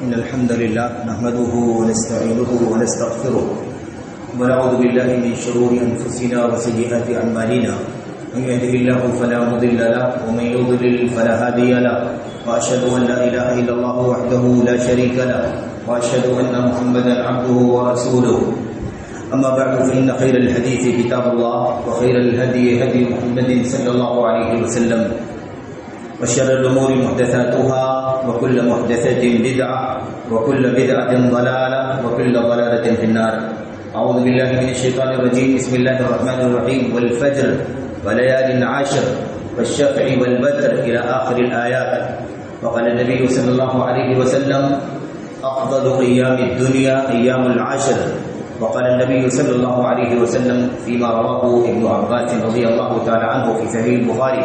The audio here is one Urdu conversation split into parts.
إن الحمد لله نحمده ونستعينه ونستغفره ونعوذ بالله من شرور أنفسنا وسيئات أعمالنا من يهده الله فلا مضل له ومن يضلل فلا هادي له وأشهد أن لا إله إلا الله وحده لا شريك له وأشهد أن محمدا عبده ورسوله أما بعد فإن خير الحديث كتاب الله وخير الهدي هدي محمد صلى الله عليه وسلم وشر الأمور محدثاتها وكل محدثة بدعة وكل بدعة ضلالة وكل ضلالة في النار. أعوذ بالله من الشيطان الرجيم. بسم الله الرحمن الرحيم. والفجر وليال عشر والشفع والبتر إلى آخر الآيات. وقال النبي صلى الله عليه وسلم أفضل أيام الدنيا أيام العشر. وقال النبي صلى الله عليه وسلم فيما رواه ابن عباس رضي الله تعالى عنه في صحيح البخاري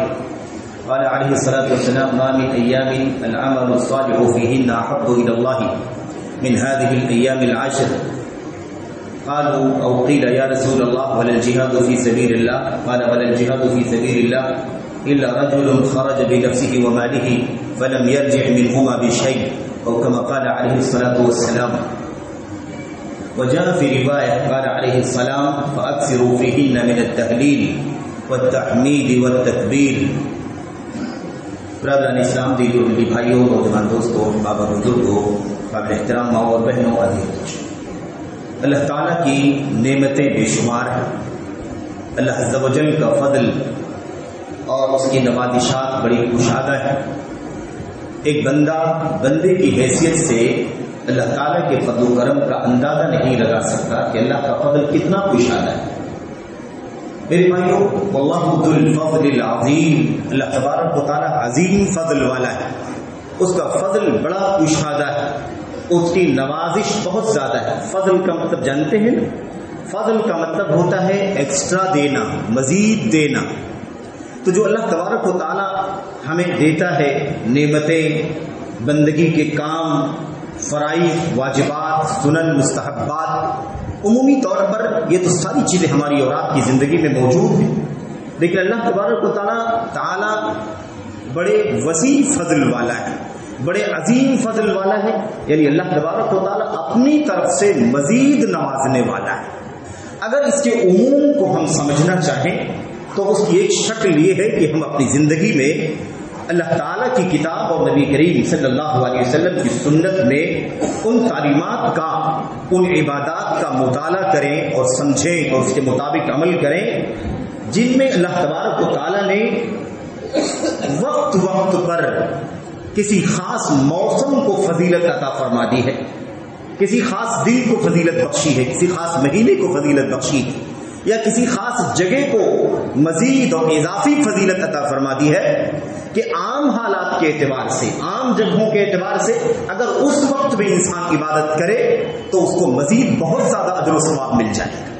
قال عليه الصلاة والسلام ما من أيام العمل الصالح فيهن أحب إلى الله من هذه الأيام العشر. قالوا أو قيل يا رسول الله ولا الجهاد في سبيل الله؟ قال ولا الجهاد في سبيل الله إلا رجل خرج بنفسه وماله فلم يرجع منهما بشيء أو كما قال عليه الصلاة والسلام. وجاء في رواية قال عليه السلام فأكثروا فيهن من التهليل والتحميد والتكبير. برادران اسلام دیدی اور میری بھائیوں، نوجوان دوستوں، بابا بزرگوں، قابل احترام ماں اور بہنوں، عزیز، اللہ تعالیٰ کی نعمتیں بے شمار ہیں. اللہ عز و جل کا فضل اور اس کی نوازشات بڑی کشادہ ہے. ایک بندے کی حیثیت سے اللہ تعالیٰ کے فضل و کرم کا اندازہ نہیں لگا سکتا کہ اللہ کا فضل کتنا کشادہ ہے. میرے بھائیوں، واللہ ذو الفضل العظیم، اللہ تبارک و تعالیٰ عظیم فضل والا ہے. اس کا فضل بڑا کشادہ ہے، اس کی نوازش بہت زیادہ ہے. فضل کا مطلب جانتے ہیں نا؟ فضل کا مطلب ہوتا ہے ایکسٹرا دینا، مزید دینا. تو جو اللہ تبارک و تعالیٰ ہمیں دیتا ہے نعمتیں، بندگی کے کام، فرائض، واجبات، سنن، مستحبات، عمومی طور پر یہ تو ساری چیزیں ہماری اور آپ کی زندگی میں موجود ہیں. لیکن اللہ تبارک و تعالیٰ بڑے وسیع فضل والا ہے، بڑے عظیم فضل والا ہے. یعنی اللہ تبارک و تعالیٰ اپنی طرف سے مزید نوازنے والا ہے. اگر اس کے عموم کو ہم سمجھنا چاہیں تو اس کی ایک شکل یہ ہے کہ ہم اپنی زندگی میں اللہ تعالیٰ کی کتاب اور نبی کریم صلی اللہ علیہ وسلم کی سنت میں ان تعلیمات کا، ان عبادات کا مطالعہ کریں اور سمجھیں اور اس کے مطابق عمل کریں جن میں اللہ تبارک و تعالیٰ نے وقت پر کسی خاص موسم کو فضیلت عطا فرما دی ہے، کسی خاص دن کو فضیلت بخشی ہے، کسی خاص مہینے کو فضیلت بخشی ہے، یا کسی خاص جگہ کو مزید اور اضافی فضیلت عطا فرما دی ہے کہ عام حالات کے اعتبار سے، عام جگہوں کے اعتبار سے اگر اس وقت میں انسان عبادت کرے تو اس کو مزید بہت زیادہ اجر و ثواب مل جائے گا.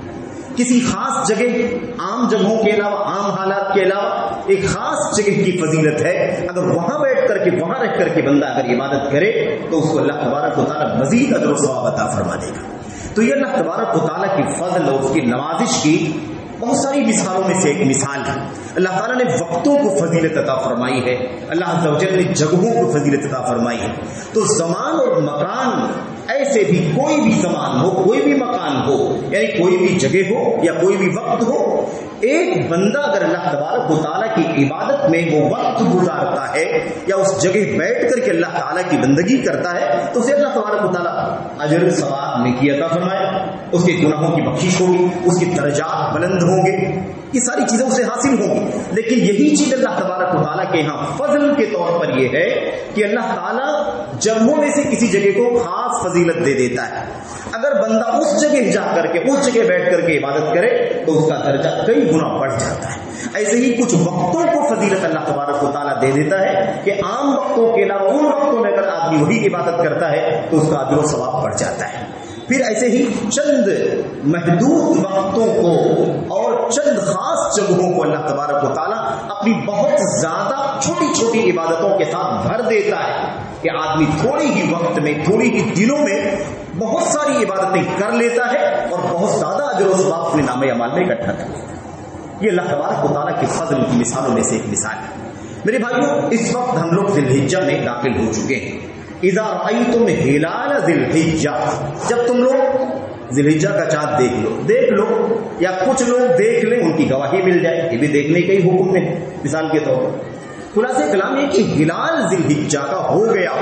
کسی خاص جگہ، عام جگہوں کے علاوہ، عام حالات کے علاوہ ایک خاص جگہ کی فضیلت ہے، اگر وہاں بیٹھ کر کے، وہاں رہ کر کے بندہ اگر عبادت کرے تو اس کو اللہ تبارک و تعالیٰ مزید اجر و ثواب عطا فرما دے گا. تو یہ اللہ تبارک و تعالیٰ کی فضل اور اس کی نوازش کی بہت ساری مثالوں میں سے ایک مثال ہے. اللہ تعالیٰ نے وقتوں کو فضیلت عطا فرمائی ہے، اللہ عز و جل نے جگہوں کو فضیلت عطا فرمائی ہے. تو زمان اور مکان، ایسے بھی کوئی بھی زمان ہو، کوئی بھی مکان ہو، یعنی کوئی بھی جگہ ہو یا کوئی بھی وقت ہو، ایک بندہ اگر اللہ تبارک و تعالیٰ کی عبادت میں وہ وقت گزارتا ہے یا اس جگہ بیٹھ کر کے اللہ تعالیٰ کی بندگی کرتا ہے تو اسے اللہ تبارک و تعالیٰ اجر، ثواب، نیکی عطا فرمائے. اس کے گناہوں کی بخشش ہوگی، اس کے درجات بلند ہوں گے، یہ ساری چیزیں اسے حاصل ہوں گی. لیکن یہی چیز اللہ تبارک و تعالیٰ کے یہاں فضل کے طور پر یہ ہے کہ اللہ تعالیٰ جگہوں میں سے کسی جگہ کو خاص فضیلت دے دیتا ہے. اگر بندہ اس جگہ جا کر کے، اس جگہ بیٹھ کر کے عبادت کرے تو اس کا درجہ کئی گنا بڑھ جاتا ہے. ایسے ہی کچھ وقتوں کو فضیلت اللہ تبارک و تعالیٰ دے دیتا ہے کہ عام وقتوں کے علاوہ ان وقتوں میں اگر آدمی وہی عبادت کرتا ہے تو اس کا اجر و ثواب بڑھ جاتا ہے. پھر ایسے ہی چند محدود وقتوں کو اور چند خاص جگہوں کو اللہ تبارک و تعالیٰ اپنی بہت زیادہ چھوٹی چھوٹی عبادتوں کے ساتھ بھر دیتا ہے کہ آدمی تھوڑی ہی وقت میں، تھوڑی ہی دنوں میں بہت ساری عبادتیں کر لیتا ہے اور بہت زیادہ اجر و ثواب اپنے نام اعمال میں اکٹھا کر لیتا ہے. یہ اللہ تبارک و تعالیٰ کے فضل کی مثالوں میں سے ایک مثال ہے. میرے بھائیوں، اس وقت ہم لوگ ذی الحجہ میں داخل ہو چکے ہیں اذا رأیتم ہلال ذی الحجہ، جب تم لوگ ذی الحجہ کا چاند دیکھ لو یا کچھ لوگ دیکھ لیں، ان کی گواہی مل جائے، یہ بھی دیکھنے کا ہی حکم ہے مثال کے طور پر۔ خلاصہ کلام یہ کہ ہلال ذی الحجہ کا ہو گیا،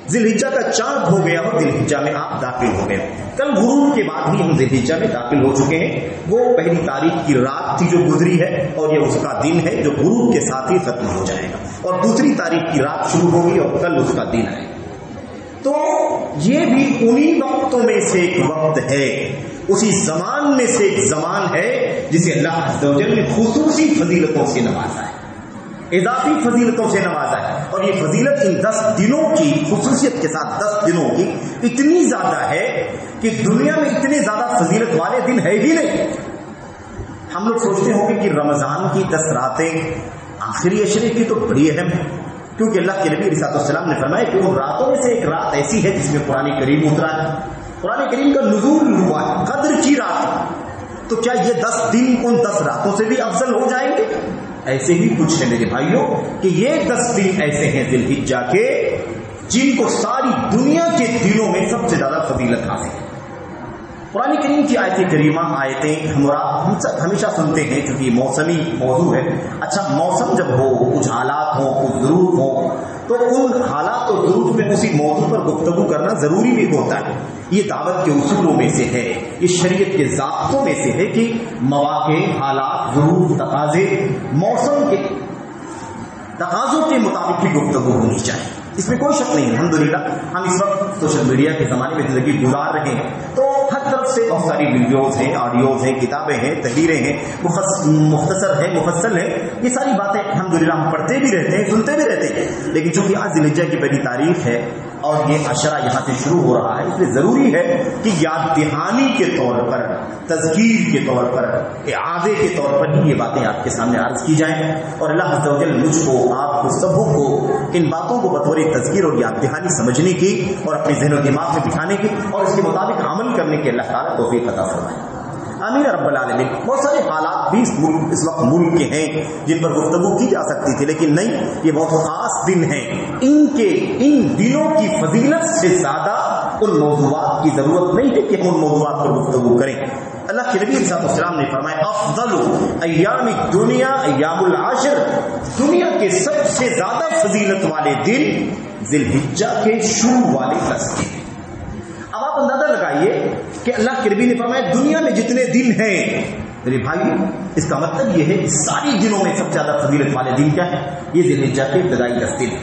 ذی الحجہ کا چاند ہو گیا ہو، ذی الحجہ میں آپ داخل ہو گئے۔ کل غروب کے بعد ہی ہم ذی الحجہ میں داخل ہو چکے ہیں، وہ پہلی تاریخ کی رات تھی جو گزری ہے، اور یہ اس کا دن ہے جو غروب کے ساتھ ہی ختم ہو جائے گا، اور دوسری تاریخ کی رات شروع ہوگی اور کل اس کا دن ہے۔ تو یہ بھی انہی وقتوں میں سے ایک وقت ہے، اسی زمان میں سے ایک زمان ہے جسے اللہ عز و جل نے خصوصی فضیلتوں سے نوازا ہے، اضافی فضیلتوں سے نوازا ہے، اور یہ فضیلت ان 10 دنوں کی خصوصیت کے ساتھ 10 دنوں کی اتنی زیادہ ہے کہ دنیا میں اتنے زیادہ فضیلت والے دن ہے ہی نہیں۔ ہم لوگ سوچتے ہوں گے کہ رمضان کی 10 راتیں آخری عشرے کی تو بڑی اہم ہے، کیونکہ اللہ کے نبی علیہ السلام نے فرمایا کہ ان راتوں میں سے ایک رات ایسی ہے جس میں قرآن کریم اترا ہے، قرآن کریم کا نزول ہوا ہے، قدر کی رات۔ تو کیا یہ 10 دن ان 10 راتوں سے بھی افضل ہو جائیں گے؟ ایسے ہی کچھ ہے میرے بھائیوں کہ یہ 10 دن ایسے ہیں ذی الحجہ کے جن کو ساری دنیا کے دنوں میں سب سے زیادہ فضیلت حاصل ہے۔ قرآن کریم کی آیتیں کریمہ آیتیں ہم ہمیشہ سنتے ہیں کیونکہ یہ موسمی موضوع ہے۔ اچھا، موسم جب ہو، کچھ حالات ہوں، کچھ ضرورت ہو، تو ان حالات اور ضرورت میں اسی موضوع پر گفتگو کرنا ضروری بھی ہوتا ہے۔ یہ دعوت کے اصولوں میں سے ہے، یہ شریعت کے ضابطوں میں سے ہے کہ مواقع، حالات، ضرورت، تقاضے، موسم کے تقاضوں کے مطابق ہی گفتگو ہونی چاہیے، اس میں کوئی شک نہیں۔ الحمدللہ ہم اس وقت سوشل میڈیا کے زمانے میں زندگی گزار رہے ہیں، تو ہر طرف سے بہت ساری ویڈیوز ہیں، آڈیوز ہیں، کتابیں ہیں، تحریریں ہیں، مختصر ہے، مفصل ہے، یہ ساری باتیں الحمدللہ ہم پڑھتے بھی رہتے ہیں، سنتے بھی رہتے ہیں۔ لیکن چونکہ آج ذی الحجہ کی پہلی تاریخ ہے اور یہ عشرہ یہاں سے شروع ہو رہا ہے، اس لیے ضروری ہے کہ یاد دہانی کے طور پر، تذکیر کے طور پر، اعادے کے طور پر ہی یہ باتیں آپ کے سامنے عرض کی جائیں، اور اللہ عز و جل مجھ کو، آپ کو، سبوں کو ان باتوں کو بطور تذکیر اور یاد دہانی سمجھنے کی اور اپنے ذہن و دماغ میں بٹھانے کی اور اس کے مطابق عمل کرنے کی اللہ تعالیٰ توفیق عطا فرمائے، آمین رب العالمین۔ بہت سارے حالات بھی اس وقت ملک کے ہیں جن پر گفتگو کی جا سکتی تھی، لیکن نہیں، یہ بہت خاص دن ہیں، ان دنوں کی فضیلت سے زیادہ ان موضوعات کی ضرورت نہیں ہے کہ ہم ان موضوعات پر گفتگو کریں۔ اللہ کے نبی صلی اللہ علیہ وسلم نے فرمایا افضل ایام الدنیا ایام العشر، دنیا کے سب سے زیادہ فضیلت والے دن ذی الحجہ کے شروع والے 10 دن۔ اب آپ اندازہ لگائیے کہ اللہ کے نبی نے فرمایا دنیا میں جتنے دن ہیں میرے بھائی، اس کا مطلب یہ ہے کہ ساری دنوں میں سب سے زیادہ فضیلت والے دن کیا ہے؟ یہ ذی الحجہ کے ابتدائی 10 دن۔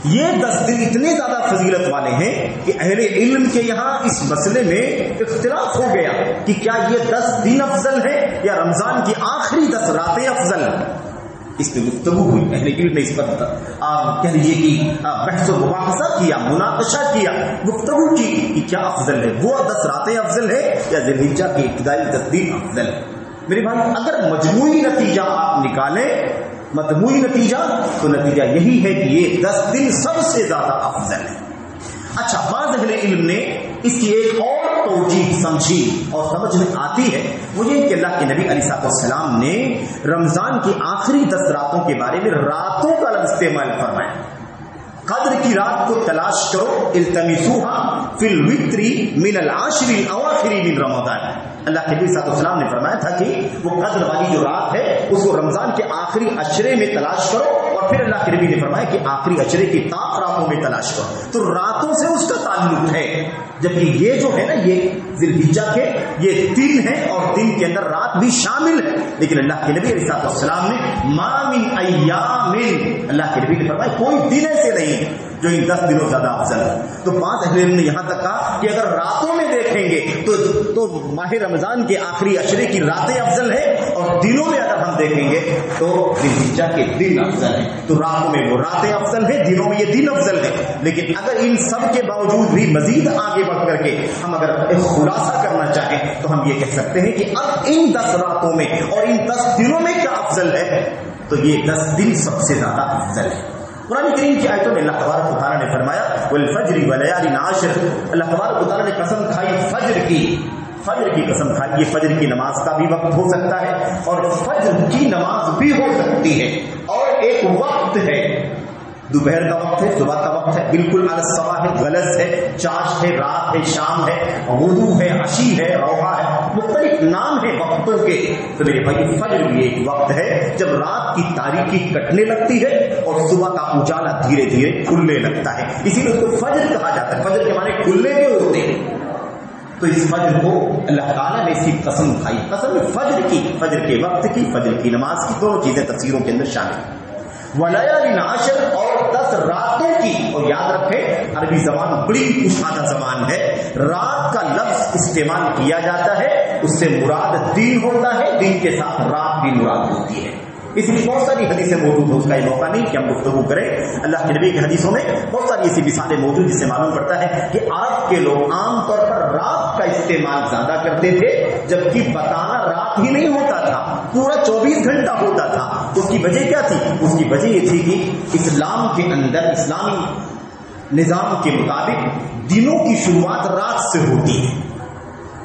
یہ 10 دن اتنے زیادہ فضیلت والے ہیں کہ اہل علم کے یہاں اس مسئلے میں اختلاف ہو گیا کہ کیا یہ 10 دن افضل ہے یا رمضان کی آخری 10 راتیں افضل ہیں۔ اس پہ گفتگو ہوئی، اہل علم نے اس پر کہہ لیجیے کہ بحث و مباحثہ کیا، مناقشہ کیا، گفتگو کی کہ کیا افضل ہے، وہ 10 راتیں افضل ہے یا ذی الحجہ کے ابتدائی 10 دن افضل ہے۔ میرے بھائی اگر مجموعی نتیجہ آپ نکالیں، مجموعی نتیجہ، تو نتیجہ یہی ہے کہ یہ 10 دن سب سے زیادہ افضل ہے۔ اچھا، بعض اہل علم نے اس کی ایک اور توجیہ سمجھی اور سمجھ میں آتی ہے، وہ یہ کہ اللہ کے نبی علیہ السلام نے رمضان کی آخری 10 راتوں کے بارے میں راتوں کا لفظ استعمال فرمایا، قدر کی رات کو تلاش کرو، التمسوها فی الوتر من العاشر الاواخر من رمضان۔ اللہ کے نبی صلی اللہ علیہ وسلم نے فرمایا تھا کہ وہ قدر والی جو رات ہے اس کو رمضان کے آخری عشرے میں تلاش کرو، اور پھر اللہ کے نبی نے فرمایا کہ آخری عشرے کی طاق راتوں میں تلاش کرو۔ تو راتوں سے اس کا تعلق ہے، جبکہ یہ جو ہے نا یہ ذی الحجہ کے یہ دن ہے اور دن کے اندر رات بھی شامل ہے، لیکن اللہ کے نبی علیہ السلام نے ما من ایام، اللہ کے نبی نے فرمایا کوئی دن ایسے نہیں جو ان 10 دنوں زیادہ افضل ہے۔ تو بعض اہل علم نے یہاں تک کہا کہ اگر راتوں میں دیکھیں گے تو ماہ رمضان کے آخری عشرے کی راتیں افضل ہیں، اور دنوں میں اگر ہم دیکھیں گے تو ذی الحجہ کے دن افضل ہیں۔ تو راتوں میں وہ راتیں افضل ہیں، دنوں میں یہ دن افضل ہیں۔ لیکن اگر ان سب کے باوجود بھی مزید آگے بڑھ کر کے ہم اگر ایک خلاصہ کرنا چاہیں تو ہم یہ کہہ سکتے ہیں کہ اب ان 10 راتوں میں اور ان 10 دنوں میں کیا افضل ہے، تو یہ 10 دن سب سے زیادہ افضل ہے۔ قرآن کریم کی آیتوں میں اللہ تبارک و تعالیٰ نے فرمایا والفجر ولیال عشر، اللہ تبارک و تعالیٰ نے قسم کھائی فجر کی قسم کھائی۔ یہ فجر کی نماز کا بھی وقت ہو سکتا ہے اور فجر کی نماز بھی ہو سکتی ہے، اور ایک وقت ہے دوپہر کا وقت ہے، صبح کا وقت ہے، بالکل الصبا ہے، غلط ہے، چاش ہے، رات ہے، شام ہے، غدو ہے، عشی ہے، روحا ہے، مختلف نام ہے وقتوں کے. تو میرے بھائی فجر بھی ایک وقت ہے جب رات کی تاریکی کٹنے لگتی ہے اور صبح کا اجالا دھیرے دھیرے کھلنے لگتا ہے. اسی لیے اس کو فجر کہا جاتا ہے. فجر کے معنی کھلنے کے ہوتے ہیں. تو اس فجر کو اللہ تعالیٰ نے اس کی قسم کھائی. قسم فجر کی، فجر کے وقت کی، فجر کی نماز کی. دونوں چیزیں تفسیروں کے اندر شامل ہیں. وَلَيَالٍ عَشْرٍ اور 10 راتوں کی. اور یاد رکھیں عربی زبان بڑی کشادہ زبان ہے. رات کا لفظ استعمال کیا جاتا ہے، اس سے مراد دن ہوتا ہے، دن کے ساتھ رات بھی مراد ہوتی ہے. اس لیے بہت ساری حدیثیں موجود ہیں. اس کا یہ موقع نہیں کہ ہم گفتگو کریں. اللہ کے نبی کی حدیثوں میں بہت ساری ایسی مثالیں موجود جس سے معلوم پڑتا ہے کہ عرب کے لوگ عام طور پر رات کا استعمال زیادہ کرتے تھے، جبکہ بتانا رات ہی نہیں ہوتا تھا، پورا 24 گھنٹہ ہوتا تھا. اس کی وجہ کیا تھی؟ اس کی وجہ یہ تھی کہ اسلام کے اندر اسلامی نظام کے مطابق دنوں کی شروعات رات سے ہوتی ہے.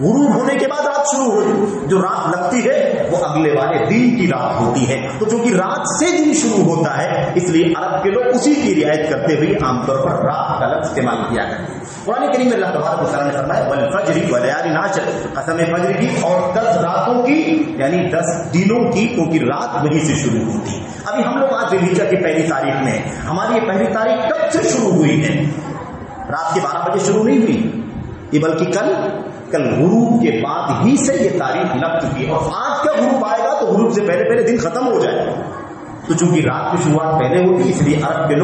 غروب ہونے کے بعد رات شروع ہوئی. جو رات لگتی ہے وہ اگلے والے دن کی رات ہوتی ہے. تو چونکہ رات سے دن شروع ہوتا ہے اس لیے عرب کے لوگ اسی کی رعایت کرتے ہوئے عام طور پر رات کا لفظ استعمال کیا کرتے ہیں. قرآن کریم میں اللہ تبارک و تعالیٰ نے فرمایا والفجر ولیال عشر، قسم فجر کی اور 10 راتوں کی، یعنی 10 دنوں کی، کیونکہ رات وہیں سے شروع ہوتی ہے. ابھی ہم لوگ آج ذوالحجہ کی پہلی تاریخ میں ہیں. ہماری یہ پہلی تاریخ کب سے شروع ہوئی ہے؟ رات کے 12 بجے شروع نہیں ہوئی یہ، بلکہ کل غروب کے بعد ہی سے یہ تاریخ لگ چکی ہے. اور آج کا غروب آئے گا تو غروب سے پہلے پہلے دن ختم ہو جائے گا. تو چونکہ رات کی شروعات پہلے ہوتی اس لیے عرب کے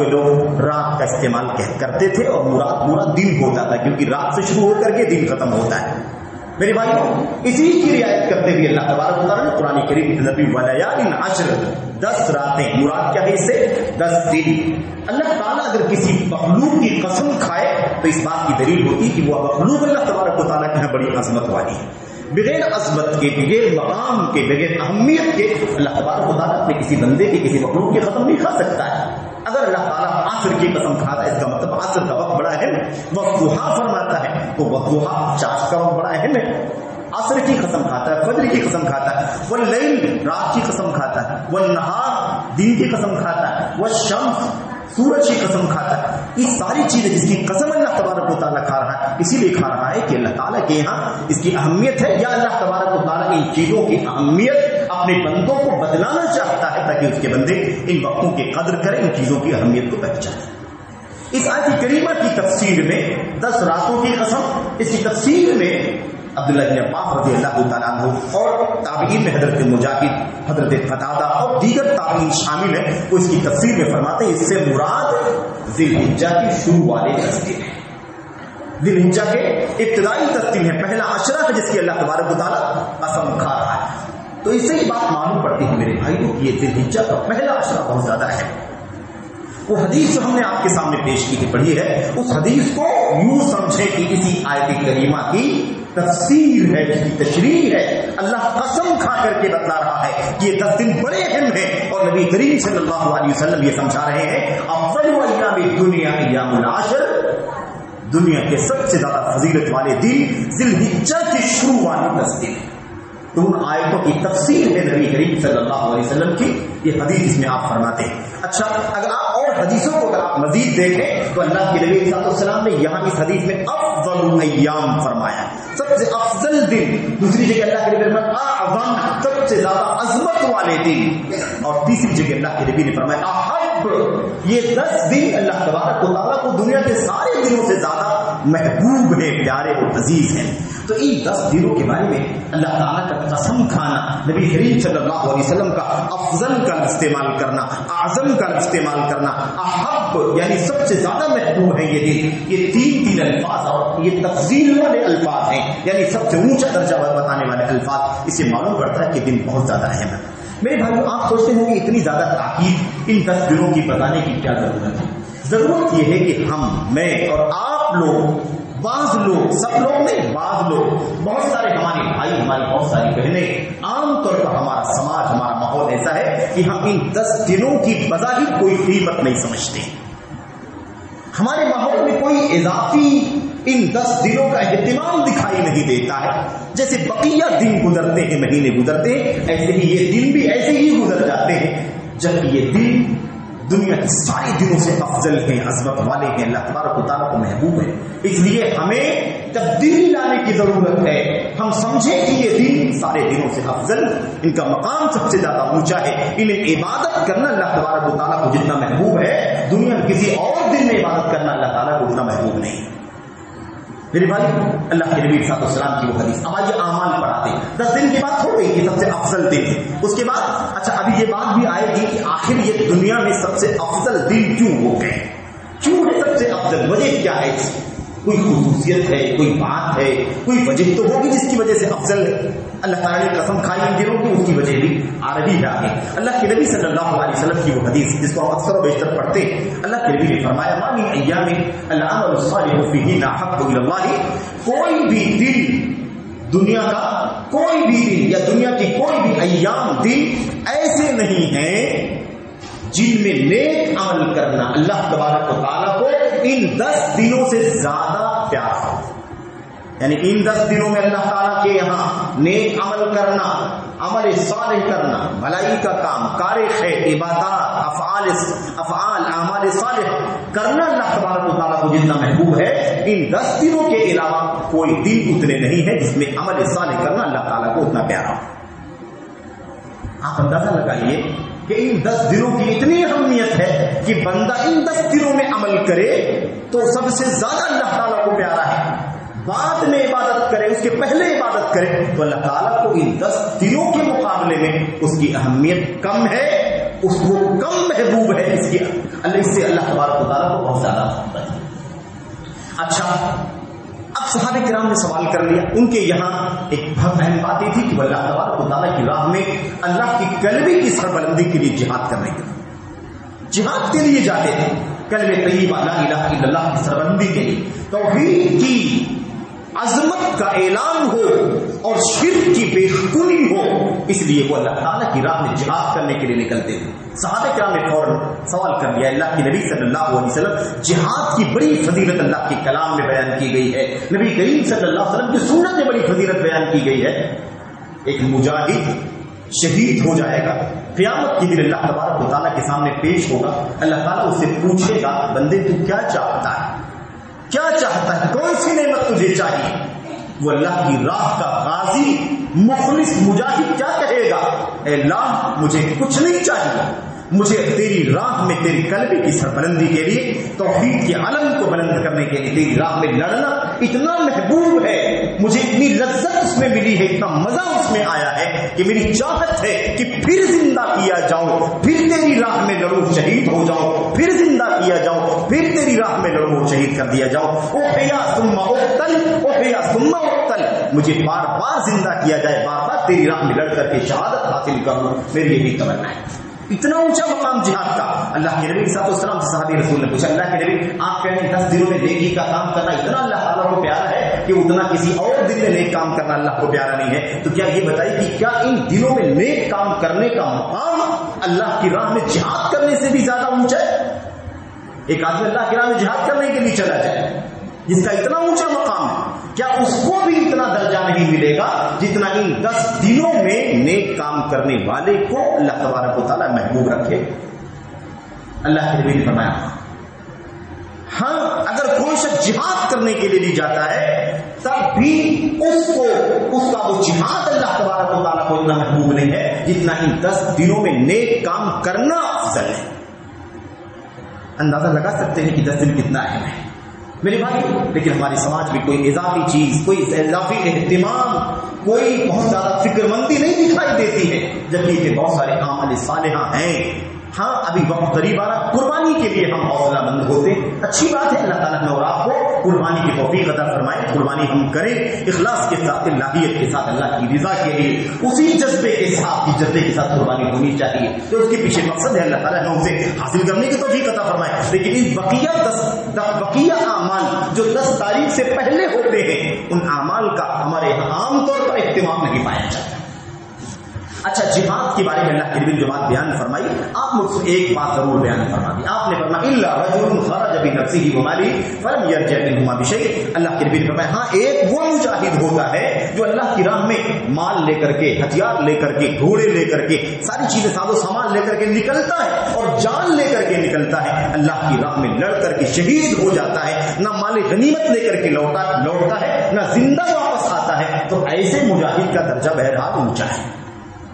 لوگ رات کا استعمال کرتے تھے اور مراد پورا دن ہوتا تھا، کیونکہ رات سے شروع ہو کر کے دن ختم ہوتا ہے. میرے بھائیوں اسی کی رعایت کرتے ہوئے اللہ تبارک و تعالیٰ نے قرآن کریم کے نبی ولیال عشر، 10 راتیں، مراد کیا ہے اس سے؟ 10 دن. اللہ تعالیٰ اگر کسی مخلوق کی قسم کھائے تو اس بات کی دلیل ہوتی کہ وہ مخلوق اللہ تبارک و تعالیٰ کی بڑی عظمت والی ہے. بغیر عظمت کے، بغیر مقام کے، بغیر اہمیت کے اللہ تبارک و تعالیٰ اپنے کسی بندے کے، کسی مخلوق کی قسم نہیں کھا سکتا ہے. اگر اللہ تعالیٰ عصر کی قسم کھاتا ہے اس کا مطلب عصر کا وقت بڑا اہم ہے. وضحیٰ فرماتا ہے تو وضحیٰ چاش کا وقت بڑا اہم ہے. عصر کی قسم کھاتا ہے، فجر کی قسم کھاتا ہے، واللیل رات کی قسم کھاتا ہے، والنہار دن کی قسم کھاتا ہے، والشمس سورج کی قسم کھاتا ہے. یہ ساری چیزیں جس کی قسم اللہ تبارک و تعالیٰ کھا رہا ہے، اسی لیے کھا رہا ہے کہ اللہ تعالیٰ کے یہاں اس کی اہمیت ہے، یا اللہ تبارک و تعالیٰ ان چیزوں کی اہمیت اپنے بندوں کو بدلانا چاہتا ہے تاکہ اس کے بندے ان وقتوں کی قدر کریں، ان چیزوں کی اہمیت کو پہچانیں. اس آیت کریمہ کی تفسیر میں 10 راتوں کی قسم، اس کی تفسیر میں عبداللہ بن عباس رضی اللہ تعالیٰ عنہ اور تابعین میں حضرت مجاہد، حضرت قتادہ اور دیگر تابعین شامل ہیں. وہ اس کی تفسیر میں فرماتے ہیں اس سے مراد ذی الحجہ کی شروع والے 10 دن ہیں. ذی الحجہ کے ابتدائی 10 دن ہیں، پہلا عشرہ ہے جس کی اللہ تبارک و تعالیٰ قسم کھا رہا ہے. تو اس سے یہ بات معلوم پڑتی ہے میرے بھائیوں کہ یہ ذی الحجہ کا پہلا عشرہ بہت زیادہ ہے. وہ حدیث جو ہم نے آپ کے سامنے پیش کی تھی، پڑھی ہے، اس حدیث کو یوں سمجھے کہ اسی آیت کریمہ کی تفسیر ہے، اس کی تشریح ہے. اللہ قسم کھا کر کے بتلا رہا ہے کہ یہ 10 دن بڑے اہم ہیں، اور نبی کریم صلی اللہ علیہ وسلم یہ سمجھا رہے ہیں افضل ایام الدنیا ایام العشر، دنیا کے سب سے زیادہ فضیلت والے دن ذی الحجہ کی شروع والے 10 دن. تو ان آیتوں کی تفسیر ہے نبی کریم صلی اللہ علیہ وسلم کی، یہ حدیث اس میں آپ فرماتے ہیں. اچھا اگر آپ اور حدیثوں کو اگر آپ مزید دیکھیں تو اللہ کے نبی صلی اللہ علیہ وسلم نے یہاں اس حدیث میں افضل ایام فرمایا، سب سے افضل دن. دوسری جگہ اللہ کے نبی نے فرمایا اعظم، سب سے زیادہ عظمت والے دن. اور تیسری جگہ اللہ کے نبی نے فرمایا احب، یہ 10 دن اللہ تبارک و تعالیٰ کو دنیا کے سارے دنوں سے زیادہ محبوب ہے، پیارے اور عزیز ہیں. تو ان 10 دنوں کے بارے میں اللہ تعالیٰ کا قسم کھانا، نبی کریم صلی اللہ علیہ وسلم کا افضل کا استعمال کرنا، اعظم کا استعمال کرنا، احب یعنی سب سے زیادہ محبوب ہے یہ دن. یہ تین الفاظ اور یہ تفضیل والے الفاظ ہیں، یعنی سب سے اونچا درجہ بتانے والے الفاظ. اس سے معلوم پڑتا ہے کہ دن بہت زیادہ اہم ہے. میرے بھائیوں آپ سوچتے ہیں کہ اتنی زیادہ تاکید ان 10 دنوں کی بتانے کی کیا ضرورت ہے؟ ضرورت یہ ہے کہ ہم، میں اور آپ لوگ، بعض لوگ، سب لوگ نہیں، بعض لوگ، بہت سارے ہمارے بھائی، ہماری بہت ساری بہنیں، عام طور پر ہمارا سماج، ہمارا ماحول ایسا ہے کہ ہم ان 10 دنوں کی بظاہر کوئی قیمت نہیں سمجھتے. ہمارے ماحول میں کوئی اضافی ان 10 دنوں کا اہتمام دکھائی نہیں دیتا ہے. جیسے بقیہ دن گزرتے ہیں، مہینے گزرتے ہیں، ایسے ہی یہ دن بھی ایسے ہی گزر جاتے ہیں. جب یہ دن دنیا کے سارے دنوں سے افضل ہیں، عظمت والے ہیں، اللہ تبارک و تعالیٰ کو محبوب ہے. اس لیے ہمیں تبدیلی لانے کی ضرورت ہے. ہم سمجھیں کہ یہ دن سارے دنوں سے افضل، ان کا مقام سب سے زیادہ اونچا ہے. انہیں عبادت کرنا اللہ تبارک و تعالیٰ کو جتنا محبوب ہے، دنیا میں کسی اور دن میں عبادت کرنا اللہ تعالیٰ کو اتنا محبوب نہیں. میرے بھائی، اللہ کے نبی صلی اللہ علیہ وسلم کی وہ حدیث. اب آئیے اعمال پر آتے ہیں. 10 دن کی بات ہو گئی کہ سب سے افضل دن. اس کے بعد اچھا ابھی یہ بات بھی آئے گی کہ آخر یہ دنیا میں سب سے افضل دن کیوں ہو گئے، کیوں ہے سب سے افضل، وجہ کیا ہے؟ کوئی خصوصیت ہے، کوئی بات ہے، کوئی وجہ تو ہوگی جس کی وجہ سے افضل ہے. اللہ تعالیٰ نے قسم کھائی ان دنوں کی، اس کی وجہ بھی عربی ہے. اللہ کے نبی صلی اللہ علیہ وسلم کی وہ حدیث جس کو ہم اکثر و بیشتر پڑھتے ہیں. اللہ کے نبی نے فرمایا ما من ایام العمل الصالح فیہن احب الی اللہ. کوئی بھی دن، دنیا کا کوئی بھی دن یا دنیا کی کوئی بھی ایام دن ایسے نہیں ہیں جن میں نیک عمل کرنا اللہ تبارک و تعالیٰ کو ان 10 دنوں سے زیادہ پیارا ہو. یعنی ان 10 دنوں میں اللہ تعالیٰ کے یہاں نیک عمل کرنا، عمل صالح کرنا، بھلائی کا کام، کار خیر، عبادات، افعال، اعمال صالح کرنا اللہ تبارک و تعالیٰ کو جتنا محبوب ہے، ان 10 دنوں کے علاوہ کوئی دن اتنے نہیں ہے جس میں عمل صالح کرنا اللہ تعالیٰ کو اتنا پیارا ہو. آپ اندازہ لگائیے کہ ان 10 دنوں کی اتنی اہمیت ہے کہ بندہ ان 10 دنوں میں عمل کرے تو سب سے زیادہ اللہ تعالیٰ کو پیارا ہے. بعد میں عبادت کرے، اس کے پہلے عبادت کرے تو اللہ تعالیٰ کو ان 10 دنوں کے مقابلے میں اس کی اہمیت کم ہے، اس کو کم محبوب ہے. اس سے اللہ تبارک و تعالیٰ کو بہت زیادہ محبت ہے. اچھا اب صحابہ کرام نے سوال کر لیا. ان کے یہاں ایک بہت اہم بات یہ تھی کہ وہ اللہ تبارک و تعالیٰ کی راہ میں اللہ کی کلمے کی سربلندی کے لیے جہاد کرنے کے لیے، جہاد کے لیے جاتے تھے. کلمہ طیبہ لا الہ الا اللہ کی سربلندی کے لیے، توحید کی عظمت کا اعلان ہو اور شرک کی بے خونی ہو، اس لیے وہ اللہ تعالیٰ کی راہ میں جہاد کرنے کے لیے نکلتے تھے. صحابہ کرام نے فوراً سوال کر لیا، اللہ کے نبی صلی اللہ علیہ وسلم جہاد کی بڑی فضیلت اللہ کے کلام میں بیان کی گئی ہے، نبی کریم صلی اللہ علیہ وسلم کی سنت میں بڑی فضیلت بیان کی گئی ہے. ایک مجاہد شہید ہو جائے گا، قیامت کے دن اللہ تبارک و تعالیٰ کے سامنے پیش ہوگا. اللہ تعالیٰ اس سے پوچھے گا بندے تو کیا چاہتا ہے، کیا چاہتا ہے، کون سی نعمت تجھے چاہیے؟ وہ اللہ کی راہ کا غازی مخلص مجاہد کیا کہے گا؟ اے اللہ مجھے کچھ نہیں چاہیے، مجھے تیری راہ میں تیری کلمے کی سربلندی کے لیے، توحید کے علم کو بلند کرنے کے لیے تیری راہ میں لڑنا اتنا محبوب ہے، مجھے اتنی لذت اس میں ملی ہے، اتنا مزہ اس میں آیا ہے کہ میری چاہت ہے کہ پھر زندہ کیا جاؤں، پھر تیری راہ میں لڑوں، شہید ہو جاؤں، پھر زندہ کیا جاؤں، پھر تیری راہ میں لڑوں، شہید کر دیا جاؤں. احیا ثم اقتل، احیا ثم اقتل، مجھے بار بار زندہ کیا جائے، بار بار تیری راہ میں لڑ کر کے شہادت حاصل کروں، میری یہی تمنا ہے. اتنا اونچا مقام جہاد کا. اللہ کے نبی صلی اللہ علیہ وسلم سے صحابی رسول نے پوچھا، اللہ کے نبی آپ کہتے ہیں 10 دنوں میں نیکی کا کام کرنا اتنا اللہ تعالیٰ کو پیارا ہے کہ اتنا کسی اور دن میں نیک کام کرنا اللہ کو پیارا نہیں ہے، تو کیا یہ بتائیے کہ کیا ان دنوں میں نیک کام کرنے کا مقام اللہ کی راہ میں جہاد کرنے سے بھی زیادہ اونچا ہے؟ ایک آدمی اللہ کی راہ میں جہاد کرنے کے لیے چلا جائے جس کا اتنا اونچا مقام ہے، کیا اس کو بھی اتنا درجہ نہیں ملے گا جتنا ان 10 دنوں میں نیک کام کرنے والے کو اللہ تبارک و تعالیٰ محبوب رکھے؟ اللہ کے نبی نے فرمایا ہاں، اگر کوئی شخص جہاد کرنے کے لیے بھی جاتا ہے تب بھی اس کا وہ جہاد اللہ تبارک و تعالیٰ کو اتنا محبوب نہیں ہے جتنا ان 10 دنوں میں نیک کام کرنا افضل ہے. اندازہ لگا سکتے ہیں کہ 10 دن کتنا اہم ہے میرے بھائی. لیکن ہمارے سماج میں کوئی اضافی چیز، کوئی اضافی اہتمام، کوئی بہت زیادہ فکر مندی نہیں دکھائی دیتی ہے، جبکہ کہ بہت سارے اعمال صالحہ ہیں. ہاں ابھی وقت قریب آ رہا، قربانی کے لیے ہم حوصلہ مند ہوتے، اچھی بات ہے. اللہ تعالیٰ نے اور آپ کو قربانی کی توفیق عطا فرمائے، قربانی ہم کریں اخلاص کے ساتھ، اللہیت کے ساتھ، اللہ کی رضا کے لیے، اسی جذبے کے ساتھ قربانی ہونی چاہیے. تو اس کے پیچھے مقصد ہے اللہ تعالیٰ نے اسے حاصل کرنے کی توفیق عطا فرمائے. لیکن ان بقیہ اعمال جو 10 تاریخ سے پہلے ہوتے ہیں، ان اعمال کا ہمارے یہاں عام طور پر اہتمام نہیں پایا جاتا. اچھا جہاد کے بارے میں اللہ کے نبی نے جو بات بیان فرمائی، آپ مجھ سے ایک بات ضرور بیان فرما دی. آپ نے فرمایا الا رجل خرج بنفسه وماله فلم يرجع منهما بشيء. اللہ کے نبی نے فرمایا ہاں ایک وہ مجاہد ہوتا ہے جو اللہ کی راہ میں مال لے کر کے، ہتھیار لے کر کے، گھوڑے لے کر کے، ساری چیزیں ساز و سامان لے کر کے نکلتا ہے اور جان لے کر کے نکلتا ہے، اللہ کی راہ میں لڑ کر کے شہید ہو جاتا ہے، نہ مال غنیمت لے کر کے لوٹتا ہے، نہ زندہ واپس آتا ہے، تو ایسے مجاہد کا درجہ بہرحال اونچا ہے.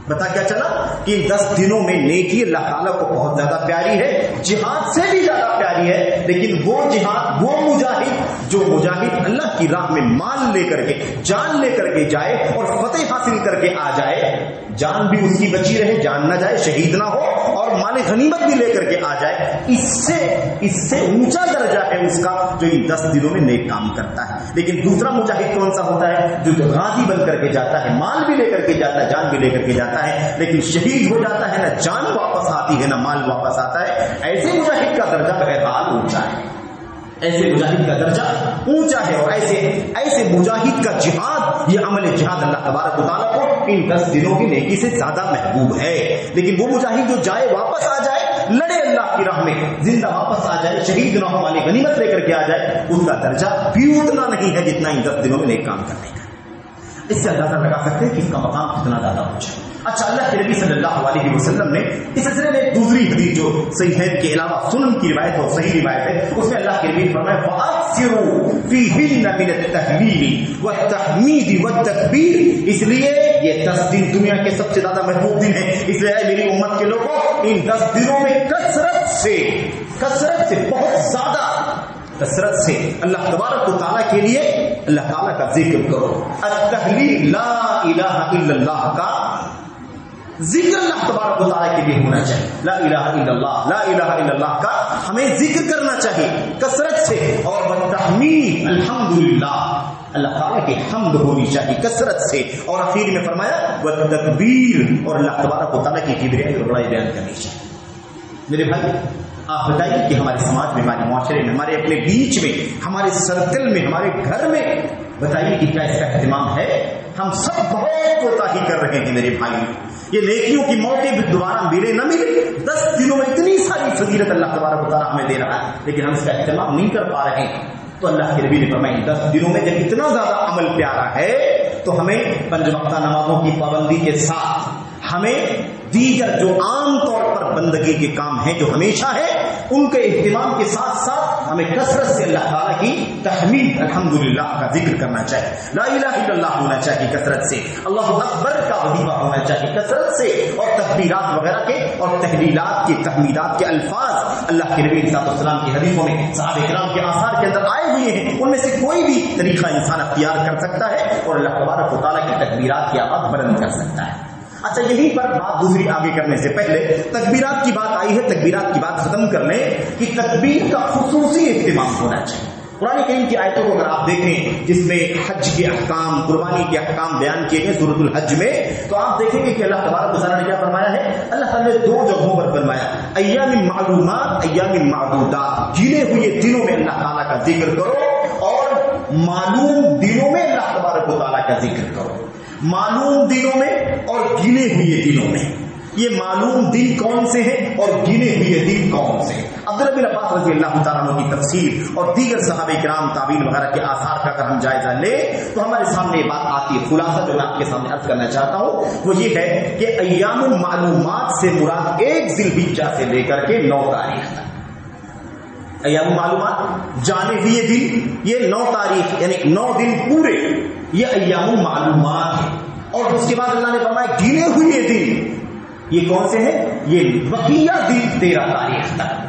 بتا کیا چلا کہ 10 دنوں میں نیکی اللہ تعالیٰ کو بہت زیادہ پیاری ہے، جہاد سے بھی زیادہ پیاری ہے. لیکن وہ جہاد، وہ مجاہد جو مجاہد اللہ کی راہ میں مال لے کر کے، جان لے کر کے جائے اور فتح حاصل کر کے آ جائے، جان بھی اس کی بچی رہے، جان نہ جائے، شہید نہ ہو، اور مال غنیمت بھی لے کر کے آ جائے، اس سے اونچا درجہ ہے اس کا جو ان 10 دنوں میں نیک کام کرتا ہے. لیکن دوسرا مجاہد کون سا ہوتا ہے؟ جو غازی بن کر کے جاتا ہے، مال بھی لے کر کے جاتا ہے، جان بھی لے کر کے جاتا ہے، لیکن شہید ہو جاتا ہے، نہ جان واپس آتی ہے نہ مال واپس آتا ہے. ایسے مجاہد کا درجہ بہرحال اونچا ہے، ایسے مجاہد کا درجہ اونچا ہے. اور ایسے مجاہد کا جہاد، یہ عمل جہاد اللہ تبارک و تعالیٰ کو ان 10 دنوں کی نیکی سے زیادہ محبوب ہے. لیکن وہ مجاہد جو جائے، واپس آ جائے، لڑے اللہ کی راہ میں، زندہ واپس آ جائے، شہید نہ ہو، والی غنیمت لے کر کے آ جائے، اس کا درجہ بھی اتنا نہیں ہے جتنا ان 10 دنوں میں نیک کام کرنے کا. اس سے اندازہ لگا سکتے ہیں کہ اس کا مقام کتنا زیادہ اونچا ہے. اچھا اللہ کے نبی صلی اللہ علیہ وسلم نے اس سلسلے میں دوسری حدیث جو صحیح ہے کے علاوہ سنن کی روایت اور صحیح روایت ہے، اس میں اللہ کے نبی نے فرمایا فَأَكْثِرُوا فِيهِنَّ مِنَ التَّهْلِيلِ وَالتَّحْمِيدِ وَالتَّكْبِيرِ. اس لیے یہ 10 دن دنیا کے سب سے زیادہ محبوب دن ہیں. اس لیے میری امت کے لوگوں ان 10 دنوں میں کثرت سے بہت زیادہ کثرت سے اللہ تبارک و تعالیٰ کے لیے اللہ تعالیٰ کا ذکر کرو. التحلیل لا الہ الا اللہ کا ذکر اللہ تبارک و تعالیٰ کے لیے ہونا چاہیے. لا الہ الا اللہ، لا الہ الا اللہ کا ہمیں ذکر کرنا چاہیے کثرت سے. اور والتحمید، الحمدللہ، اللہ تعالیٰ کی حمد ہونی چاہیے کثرت سے. اور اخیر میں فرمایا والتکبیر، اور اللہ تبارک و تعالیٰ کی کبریائی اور بڑائی بیان کرنی چاہیے. میرے بھائی آپ بتائیے کہ ہمارے سماج میں، ہمارے معاشرے میں، ہمارے اپنے بیچ میں، ہمارے سرکل میں، ہمارے گھر میں، بتائیے کہ کیا اس کا اہتمام ہے؟ ہم سب بہت کوتاہی کر رہے ہیں میرے بھائی. یہ نیکیوں کی موقع بھی دوبارہ ملے نہ ملے، 10 دنوں میں اتنی ساری فضیلت اللہ تبارک و تعالیٰ ہمیں دے رہا ہے، لیکن ہم اس کا اہتمام نہیں کر پا رہے ہیں. تو اللہ کے نبی نے فرمایا 10 دنوں میں جب اتنا زیادہ عمل پیارا ہے تو ہمیں 5 وقتہ نمازوں کی پابندی کے ساتھ ہمیں دیگر جو عام طور پر بندگی کے کام ہیں جو ہمیشہ ہے، ان کے اہتمام کے ساتھ ساتھ ہمیں کثرت سے اللہ تعالیٰ کی تحمید الحمدللہ کا ذکر کرنا چاہیے. لا الہ الا اللہ ہونا چاہیے کثرت سے، اللہ اکبر کا وظیفہ ہونا چاہیے کثرت سے، اور تکبیرات وغیرہ کے اور تحلیلات کے، تحمیدات کے الفاظ اللہ کے نبی صلی اللہ علیہ وسلم کی حدیثوں میں، صحابہ کرام کے آثار کے اندر آئے ہوئے ہیں. ان میں سے کوئی بھی طریقہ انسان اختیار کر سکتا ہے اور اللہ تبارک و تعالیٰ کی تکبیرات کی آواز بلند کر سکتا ہے. اچھا یہیں پر بات دوسری آگے کرنے سے پہلے تکبیرات کی بات آئی ہے، تکبیرات کی بات ختم کر لیں کہ تکبیر کا خصوصی اہتمام ہونا چاہیے. قرآن کریم کی آیتوں کو اگر آپ دیکھیں جس میں حج کے احکام، قربانی کے احکام بیان کیے گئے سورۃ الحج میں، تو آپ دیکھیں گے کہ اللہ تبارک و تعالیٰ نے کیا فرمایا ہے. اللہ تعالیٰ نے 2 جگہوں پر فرمایا ایام معلومات، ایام معدودات، گنے ہوئے دنوں میں اللہ تعالیٰ کا ذکر کرو اور معلوم دنوں میں اللہ تبارک و تعالیٰ کا ذکر کرو. معلوم دنوں میں اور گنے ہوئے دنوں میں. یہ معلوم دن کون سے ہیں اور گنے ہوئے دن کون سے ہیں؟ عبداللہ بن عباس رضی اللہ تعالیٰ عنہ کی تفسیر اور دیگر صحابہ کرام تابعین وغیرہ کے آثار کا اگر ہم جائزہ لیں تو ہمارے سامنے یہ بات آتی ہے. خلاصہ جو میں آپ کے سامنے عرض کرنا چاہتا ہوں وہ یہ ہے کہ ایام المعلومات سے مراد 1 ذی الحجہ سے لے کر کے 9 تاریخ تک. ایام معلومات جانے ہوئے دن، یہ 9 تاریخ یعنی 9 دن پورے، یہ ایام معلومات ہے. اور اس کے بعد اللہ نے فرمایا گنے ہوئے دن، یہ کون سے ہیں؟ یہ بقیہ دن 13 تاریخ تک.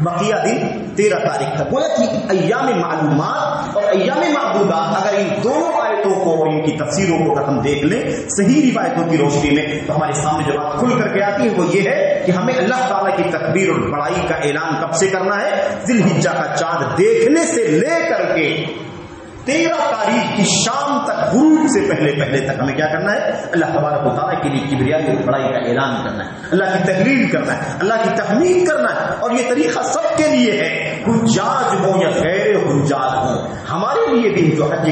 بقیہ دن 13 تاریخ تک. بولا کہ ایام معلومات اور ایام معدودات، اگر ان دونوں آیتوں کو اور ان کی تفسیروں کو اگر ہم دیکھ لیں صحیح روایتوں کی روشنی میں، تو ہمارے سامنے جو بات کھل کر کے آتی ہے وہ یہ ہے کہ ہمیں اللہ تعالیٰ کی تکبیر اور بڑائی کا اعلان کب سے کرنا ہے؟ ذی الحجہ کا چاند دیکھنے سے لے کر کے 13 تاریخ کی شام تک، غروب سے پہلے تک ہمیں کیا کرنا ہے؟ اللہ تبارک و تعالیٰ کے لیے کبریائی اور بڑائی کا اعلان کرنا ہے، اللہ کی تحلیل کرنا ہے، اللہ کی تحمید کرنا ہے. اور یہ طریقہ سب کے لیے ہے، حجاج ہوں یا غیر حجاج ہوں. ہمارے لیے بھی جو حج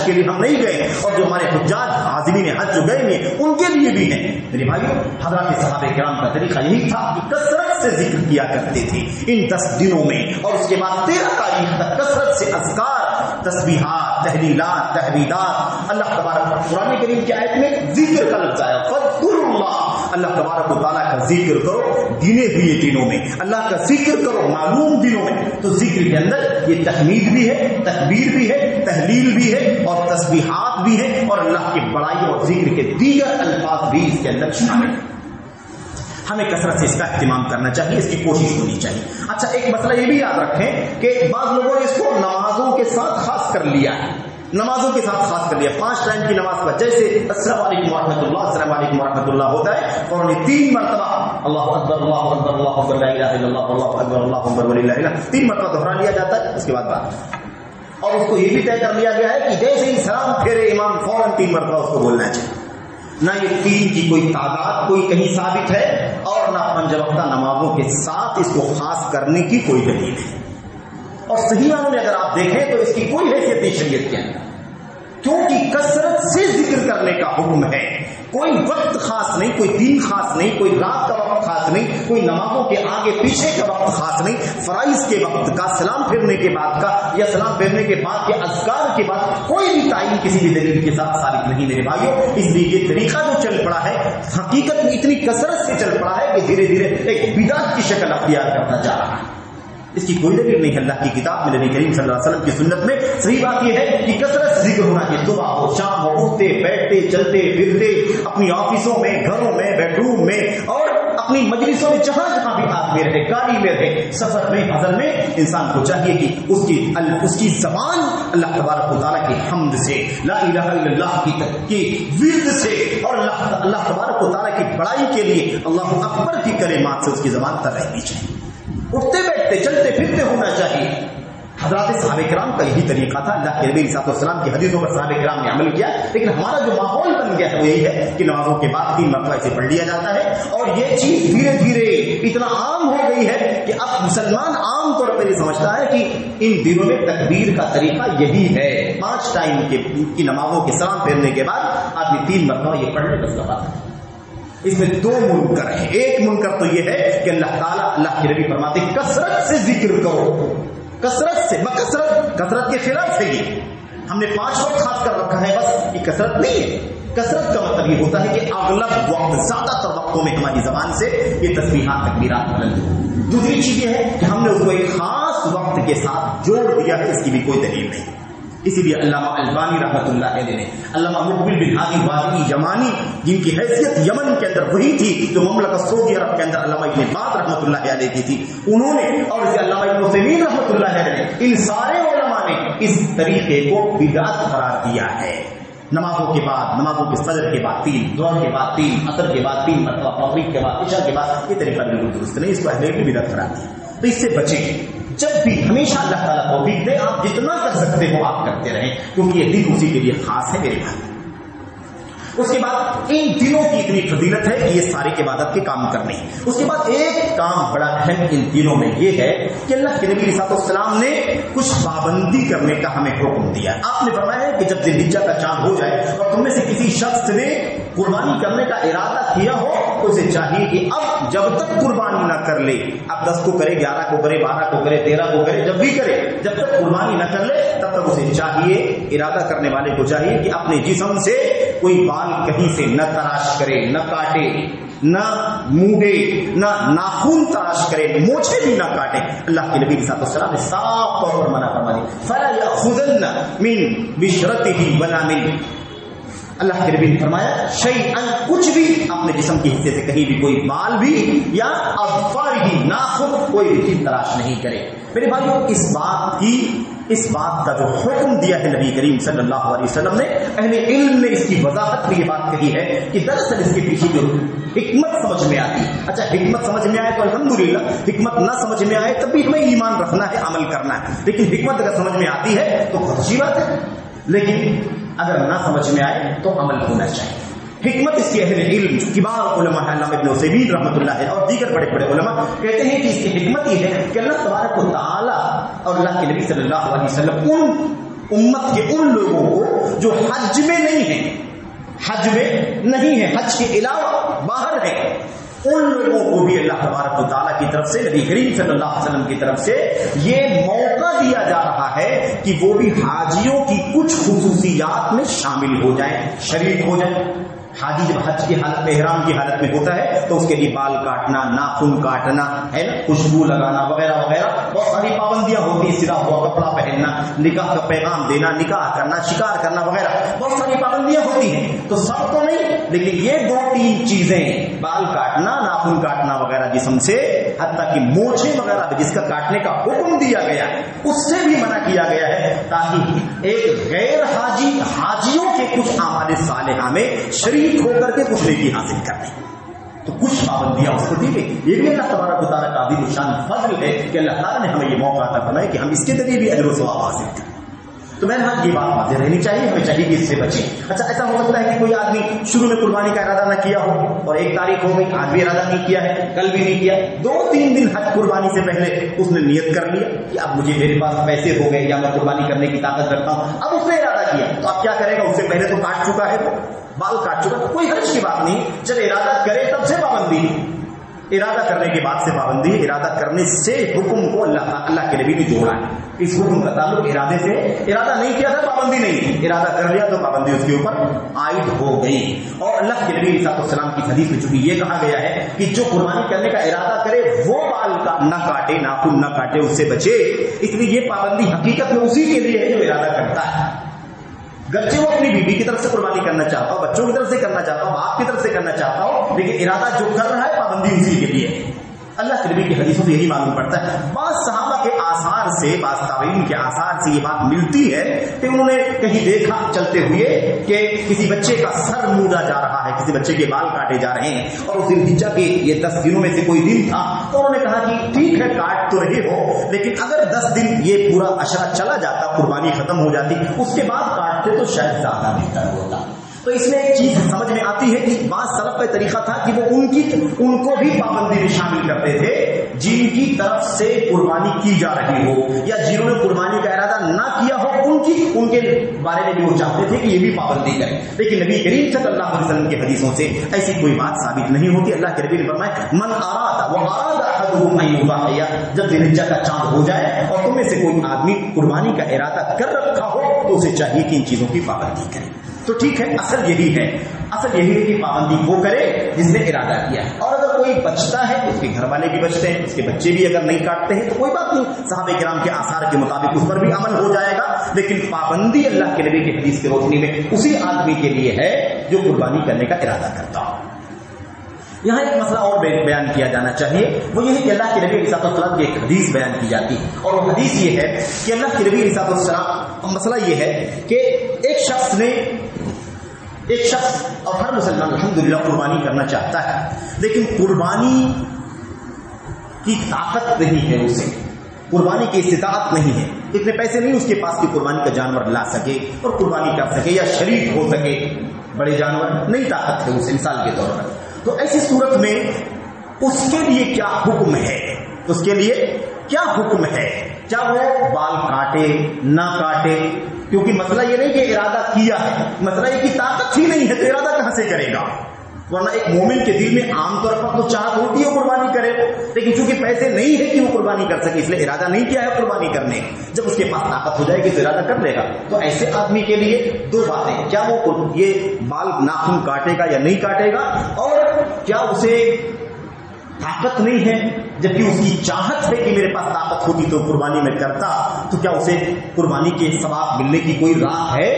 کے لیے ہم نہیں گئے، اور جو ہمارے حجاج عازمین حج جو گئے ہیں ان کے لیے بھی ہیں۔ میرے بھائیو، حضرات صحابہ کرام کا طریقہ یہی تھا کہ کثرت سے ذکر کیا کرتے تھے ان 10 دنوں میں، اور اس کے بعد 13 تاریخ تک کثرت سے اذکار، تسبیحات، تحلیلات، تحمیدات، اللہ تبارک قرآن کریم کی آیت میں ذکر کا لفظ آیا، فذکروا اللہ، اللہ تبارک و تعالیٰ کا ذکر کرو گنے ہوئے دنوں میں، اللہ کا ذکر کرو معلوم دنوں میں۔ تو ذکر کے اندر یہ تحمید بھی ہے، تکبیر بھی ہے، تحلیل بھی ہے، اور تسبیحات بھی ہے، اور اللہ کی بڑائی اور ذکر کے دیگر الفاظ بھی اس کے اندر شامل ہیں۔ ہمیں کثرت سے اس کا اہتمام کرنا چاہیے، اس کی کوشش ہونی چاہیے۔ اچھا، ایک مسئلہ یہ بھی یاد رکھیں کہ بعض لوگوں نے اس کو نمازوں کے ساتھ خاص کر لیا ہے، نمازوں کے ساتھ خاص کر لیا، 5 ٹائم کی نماز پر جیسے السلام علیکم ورحمۃ اللہ، السلام علیکم ورحمۃ اللہ ہوتا ہے، اور 3 مرتبہ اللہ اکبر اللہ اکبر اللہ اکبر لا الہ الا اللہ اللہ اکبر اللہ اکبر وللہ الحمد 3 مرتبہ دہرا لیا جاتا ہے، اس کے بعد بات، اور اس کو یہ بھی طے کر لیا گیا ہے کہ جیسے ہی سلام پھیرے امام فوراً 3 مرتبہ اس کو بولنا چاہیے۔ نہ یہ 3 کی کوئی تعداد کوئی کہیں ثابت ہے، اور نہ 5 وقتہ نمازوں کے ساتھ اس کو خاص کرنے کی کوئی دلیل ہے، اور صحیح معنوں میں اگر آپ دیکھیں تو اس کی کوئی حیثیت نہیں شریعت کے اندر، کیونکہ کثرت سے ذکر کرنے کا حکم ہے، کوئی وقت خاص نہیں، کوئی دن خاص نہیں، کوئی رات کا وقت خاص نہیں، کوئی نمازوں کے آگے پیچھے کا وقت خاص نہیں، فرائض کے وقت کا، سلام پھیرنے کے بعد کا، یا سلام پھیرنے کے بعد کے اذکار کے بعد کوئی بھی تعین کسی بھی دلیل کے ساتھ ثابت نہیں میرے بھائیوں۔ اس لیے یہ طریقہ جو چل پڑا ہے حقیقت میں اتنی کثرت سے چل پڑا ہے کہ دھیرے دھیرے ایک بدعت کی شکل اختیار کرتا جا رہا ہے، اس کی کوئی دلیل نہیں ہے اللہ کی کتاب میں، نبی کریم صلی اللہ علیہ وسلم کی سنت میں۔ صحیح بات یہ ہے کہ کثرت ذکر ہونا چاہیے، صبح ہو شام ہو، اٹھتے بیٹھتے چلتے پھرتے، اپنی آفسوں میں، گھروں میں، بیڈ روم میں، اور اپنی مجلسوں میں، جہاں جہاں بھی آدمی رہے، گاڑی میں رہے، سفر میں، حضر میں، انسان کو چاہیے کہ اس کی زبان اللہ تبارک و تعالیٰ کی حمد سے، لا الہ الا اللہ کی ورد سے، اور اللہ تبارک و تعالیٰ کی بڑائی کے لیے اللہ اکبر کی کلمات سے اس کی زبان تر رہنی چاہیے، اٹھتے بیٹھتے چلتے پھرتے ہونا چاہیے۔ حضرات صحابہ کرام کا یہی طریقہ تھا، اللہ کے نبی صلی اللہ علیہ وسلم کی حدیثوں پر صحابہ کرام نے عمل کیا، لیکن ہمارا جو ماحول بن گیا ہے وہ یہی ہے کہ نمازوں کے بعد 3 مرتبہ اسے پڑھ لیا جاتا ہے، اور یہ چیز دھیرے دھیرے اتنا عام ہو گئی ہے کہ اب مسلمان عام طور پر یہ سمجھتا ہے کہ ان دنوں میں تکبیر کا طریقہ یہی ہے، 5 ٹائم کی نمازوں کے سلام پھیرنے کے بعد آدمی 3 مرتبہ یہ پڑھ لے، بس کا بات ہے۔ اس میں 2 منکر ہیں، ایک منکر تو یہ ہے کہ اللہ تعالیٰ، اللہ کے نبی فرماتے ہیں کثرت سے ذکر کرو، کثرت سے، کثرت کے خلاف ہے یہ، ہم نے 5 وقت خاص کر رکھا ہے، بس یہ کثرت نہیں ہے۔ کثرت کا مطلب یہ ہوتا ہے کہ اغلب وقت، زیادہ تر وقتوں میں ہماری زبان سے یہ تسبیحات تکبیرات بلند ہو۔ دوسری چیز یہ ہے کہ ہم نے اس کو ایک خاص وقت کے ساتھ جوڑ دیا کہ اس کی بھی کوئی دلیل نہیں۔ اسی لیے علامہ البانی رحمۃ اللہ علیہ نے، علامہ مقبل بن ہادی وادی یمانی، جن کی حیثیت یمن کے اندر وہی تھی جو مملکت سعودی عرب کے اندر علامہ ابن باز رحمۃ اللہ علیہ کی تھی، انہوں نے، اور اسے علامہ ابن عثیمین رحمۃ اللہ علیہ نے، ان سارے علماء نے اس طریقے کو بدعت قرار دیا ہے۔ نمازوں کے بعد، نمازوں کے فجر کے بعد 3، ظہر کے بعد 3، عصر کے بعد 3 مرتبہ، مغرب کے بعد، عشاء کے بعد، یہ طریقہ بالکل درست نہیں، اس کو اہل علم بدعت قرار دیا۔ تو اس سے بچیں، جب بھی ہمیشہ اللہ تعالیٰ توفیق دے، آپ جتنا کر سکتے ہو آپ کرتے رہیں، کیونکہ یہ دن اسی کے لیے خاص ہے میرے بھائی۔ اس کے بعد ان دنوں کی اتنی فضیلت ہے کہ یہ سارے عبادت کے کام کرنے ہیں۔ اس کے بعد ایک کام بڑا اہم ان دنوں میں یہ ہے کہ اللہ کے نبی صلی اللہ علیہ وسلم نے کچھ پابندی کرنے کا ہمیں حکم دیا۔ آپ نے فرمایا کہ جب ذی الحجہ کا چاند ہو جائے اور تم میں سے کسی شخص نے قربانی کرنے کا ارادہ کیا ہو تو اسے چاہیے کہ اب جب تک قربانی نہ کر لے، اب 10 کو کرے، 11 کو کرے، 12 کو کرے، 13 کو کرے، جب بھی کرے، جب تک قربانی نہ کر لے تب تک اسے چاہیے، ارادہ کرنے والے کو چاہیے کہ اپنے جسم سے کوئی بال کہیں سے نہ تراش کرے، نہ کاٹے، نہ مونڈے، نہ ناخن تراش کرے، مونچھیں بھی نہ کاٹے۔ اللہ کے نبی صلی اللہ علیہ وسلم نے صاف طور پر منع فرما دیا، فَلَا يَأْخُذَنَّ مِن بِشْرَتِهِ وَلَا مِن، اللہ کے نبی نے فرمایا شیئن، کچھ بھی اپنے جسم کے حصے سے کہیں بھی کوئی بال بھی یا اظفار ہی، ناخن، کوئی بھی چیز تراش نہیں کرے۔ میرے بھائیوں، اس بات کا جو حکم دیا ہے نبی کریم صلی اللہ علیہ وسلم نے، اہل علم نے اس کی وضاحت میں یہ بات کہی ہے کہ دراصل اس کے پیچھے جو حکمت سمجھ میں آتی، اچھا حکمت سمجھ میں آئے تو الحمدللہ، حکمت نہ سمجھ میں آئے تب بھی ہمیں ایمان رکھنا ہے، عمل کرنا ہے، لیکن حکمت اگر سمجھ میں آتی ہے تو بہت اچھی بات ہے، لیکن اگر نہ سمجھ میں آئے تو عمل ہونا چاہیے۔ حکمت اس کی اہل علم کبار علماء علامہ ابن عثیمین رحمۃ اللہ علیہ اور دیگر بڑے بڑے علماء کہتے ہیں کہ اس کی حکمت یہ ہے کہ اللہ تبارک و تعالیٰ اور اللہ کے نبی صلی اللہ علیہ وسلم ان امت کے ان لوگوں کو جو حج میں نہیں ہیں، حج میں نہیں ہے، حج کے علاوہ باہر ہے، ان لوگوں کو بھی اللہ تبارک و تعالیٰ کی طرف سے، نبی کریم صلی اللہ علیہ وسلم کی طرف سے یہ موقع دیا جا رہا ہے کہ وہ بھی حاجیوں کی کچھ خصوصیات میں شامل ہو جائیں، شریک ہو جائیں۔ حاجی جب حج کی حالت میں، احرام کی حالت میں ہوتا ہے تو اس کے لیے بال کاٹنا، ناخن کاٹنا ہے نا، خوشبو لگانا وغیرہ وغیرہ بہت ساری پابندیاں ہوتی ہیں، سلا ہوا کپڑا پہننا، نکاح کا پیغام دینا، نکاح کرنا، شکار کرنا وغیرہ بہت ساری پابندیاں ہوتی ہیں۔ تو سب کو نہیں، لیکن یہ 2-3 چیزیں، بال کاٹنا، ناخن کاٹنا وغیرہ جسم سے، حتیٰ کہ مونچھیں وغیرہ جس کا کاٹنے کا حکم دیا گیا ہے اس سے بھی منع کیا گیا ہے، تاکہ ایک غیر حاجی حاجیوں کے کچھ اعمال صالحہ میں شریک ہو کر کے کچھ نیکی حاصل کر لیں۔ تو کچھ پابندیاں اس کو دی گئی۔ یہ بھی اللہ تبارک و تعالیٰ کا عظیم شان فضل ہے کہ اللہ تعالیٰ نے ہمیں یہ موقع عطا فرمایا کہ ہم اس کے ذریعے بھی اجر و ثواب حاصل کریں۔ تو میں نے یہ بات واضح رہنی چاہیے، ہمیں چاہیے کہ اس سے بچیں۔ اچھا، ایسا ہو سکتا ہے کہ کوئی آدمی شروع میں قربانی کا ارادہ نہ کیا ہو اور 1 تاریخ ہو گئی، آج بھی ارادہ نہیں کیا ہے، کل بھی نہیں کیا، 2-3 دن حج قربانی سے پہلے اس نے نیت کر لیا کہ اب مجھے، میرے پاس پیسے ہو گئے یا میں قربانی کرنے کی طاقت رکھتا ہوں، اب اس نے ارادہ کیا تو اب کیا کرے گا؟ اس سے پہلے تو کاٹ چکا ہے، وہ بال کاٹ چکا، تو کوئی حرج کی بات نہیں، جب ارادہ کرے تب سے پابندی، ارادہ کرنے کے بعد سے پابندی، ارادہ کرنے سے حکم کو اللہ کے نبی نے جوڑا ہے۔ اس حکم کا تعلق ارادے سے، ارادہ نہیں کیا تھا پابندی نہیں، ارادہ کر لیا تو پابندی اس کے اوپر عائد ہو گئی۔ اور اللہ کے نبی صلی اللہ علیہ وسلم کی حدیث میں چونکہ یہ کہا گیا ہے کہ جو قربانی کرنے کا ارادہ کرے وہ بال کا نہ کاٹے، ناخن نہ کاٹے، اس سے بچے، اس لیے یہ پابندی حقیقت میں اسی کے لیے ہے جو ارادہ کرتا ہے۔ گرچہ وہ اپنی بیوی کی طرف سے قربانی کرنا چاہتا ہو، بچوں کی طرف سے کرنا چاہتا ہو، باپ کی طرف سے کرنا چاہتا ہو، لیکن ارادہ جو کر رہا ہے پابندی اسی کے لیے ہے۔ اللہ کے نبی کی حدیثوں سے یہی معلوم پڑتا ہے۔ بعض صحابہ کے آثار سے، بعض تابعین کے آثار سے یہ بات ملتی ہے کہ انہوں نے کہیں دیکھا چلتے ہوئے کہ کسی بچے کا سر موڑا جا رہا ہے، کسی بچے کے بال کاٹے جا رہے ہیں، اور اس ذوالحجہ کے یہ 10 دنوں میں سے کوئی دن تھا، تو انہوں نے کہا کہ ٹھیک ہے کاٹ تو رہے ہو، لیکن اگر 10 دن یہ پورا عشرہ چلا جاتا، قربانی ختم ہو جاتی، اس کے بعد کاٹتے تو شاید زیادہ بہتر ہوتا۔ تو اس میں ایک چیز سمجھ میں آتی ہے کہ بعض سلف کا طریقہ تھا کہ وہ ان کو بھی پابندی میں شامل کرتے تھے جن کی طرف سے قربانی کی جا رہی ہو، یا جنہوں نے قربانی کا ارادہ نہ کیا ہو ان کے بارے میں بھی وہ چاہتے تھے کہ یہ بھی پابندی کریں، لیکن نبی کریم صلی اللہ علیہ وسلم کی حدیثوں سے ایسی کوئی بات ثابت نہیں ہوتی۔ اللہ کے نبی نے فرمایا من اراد احدهم ان یضحی، جب ذوالحجہ کا چاند ہو جائے اور تم میں سے کوئی آدمی قربانی کا ارادہ کر رکھا ہو تو اسے چاہیے کہ ان چیزوں کی پابندی کرے۔ تو ٹھیک ہے، اصل یہی ہے کہ پابندی وہ کرے جس نے ارادہ کیا ہے، اور اگر کوئی بچتا ہے اس کے گھر والے بھی بچتے ہیں، اس کے بچے بھی اگر نہیں کاٹتے ہیں تو کوئی بات نہیں، صحابہ کرام کے آثار کے مطابق اس پر بھی عمل ہو جائے گا، لیکن پابندی اللہ کے نبی کی حدیث کی روشنی میں اسی آدمی کے لیے ہے جو قربانی کرنے کا ارادہ کرتا ہو۔ یہاں ایک مسئلہ اور بیان کیا جانا چاہیے، وہ یہ ہے کہ اللہ کے نبی علیہ السلام کی ایک حدیث بیان کی جاتی ہے، اور وہ حدیث یہ ہے کہ اللہ کے نبی علیہ السلام، مسئلہ یہ ہے کہ ایک شخص اور ہر مسلمان الحمدللہ قربانی کرنا چاہتا ہے، لیکن قربانی کی طاقت نہیں ہے، اسے قربانی کی استطاعت نہیں ہے، اتنے پیسے نہیں اس کے پاس کہ قربانی کا جانور لا سکے اور قربانی کر سکے یا شریک ہو سکے، بڑے جانور نہیں طاقت ہے اس مثال کے طور پر۔ تو ایسی صورت میں اس کے لیے کیا حکم ہے؟ اس کے لیے کیا حکم ہے؟ کیا وہ بال کاٹے نہ کاٹے؟ کیونکہ مسئلہ یہ نہیں کہ ارادہ کیا ہے، مسئلہ یہ کہ طاقت ہی نہیں ہے تو ارادہ کہاں سے کرے گا؟ ورنہ ایک مومن کے دل میں عام طور پر تو چاہت ہوتی ہے قربانی کرے، لیکن چونکہ پیسے نہیں ہے کہ وہ قربانی کر سکے، اس لیے ارادہ نہیں کیا ہے قربانی کرنے۔ جب اس کے پاس طاقت ہو جائے گی تو ارادہ کر لے گا۔ تو ایسے آدمی کے لیے 2 باتیں، کیا وہ یہ بال ناخن کاٹے گا یا نہیں کاٹے گا، اور کیا اسے طاقت نہیں ہے جبکہ اس کی چاہت ہے کہ میرے پاس طاقت ہوتی تو قربانی میں کرتا، تو کیا اسے قربانی کے ثواب ملنے کی کوئی راہ ہے؟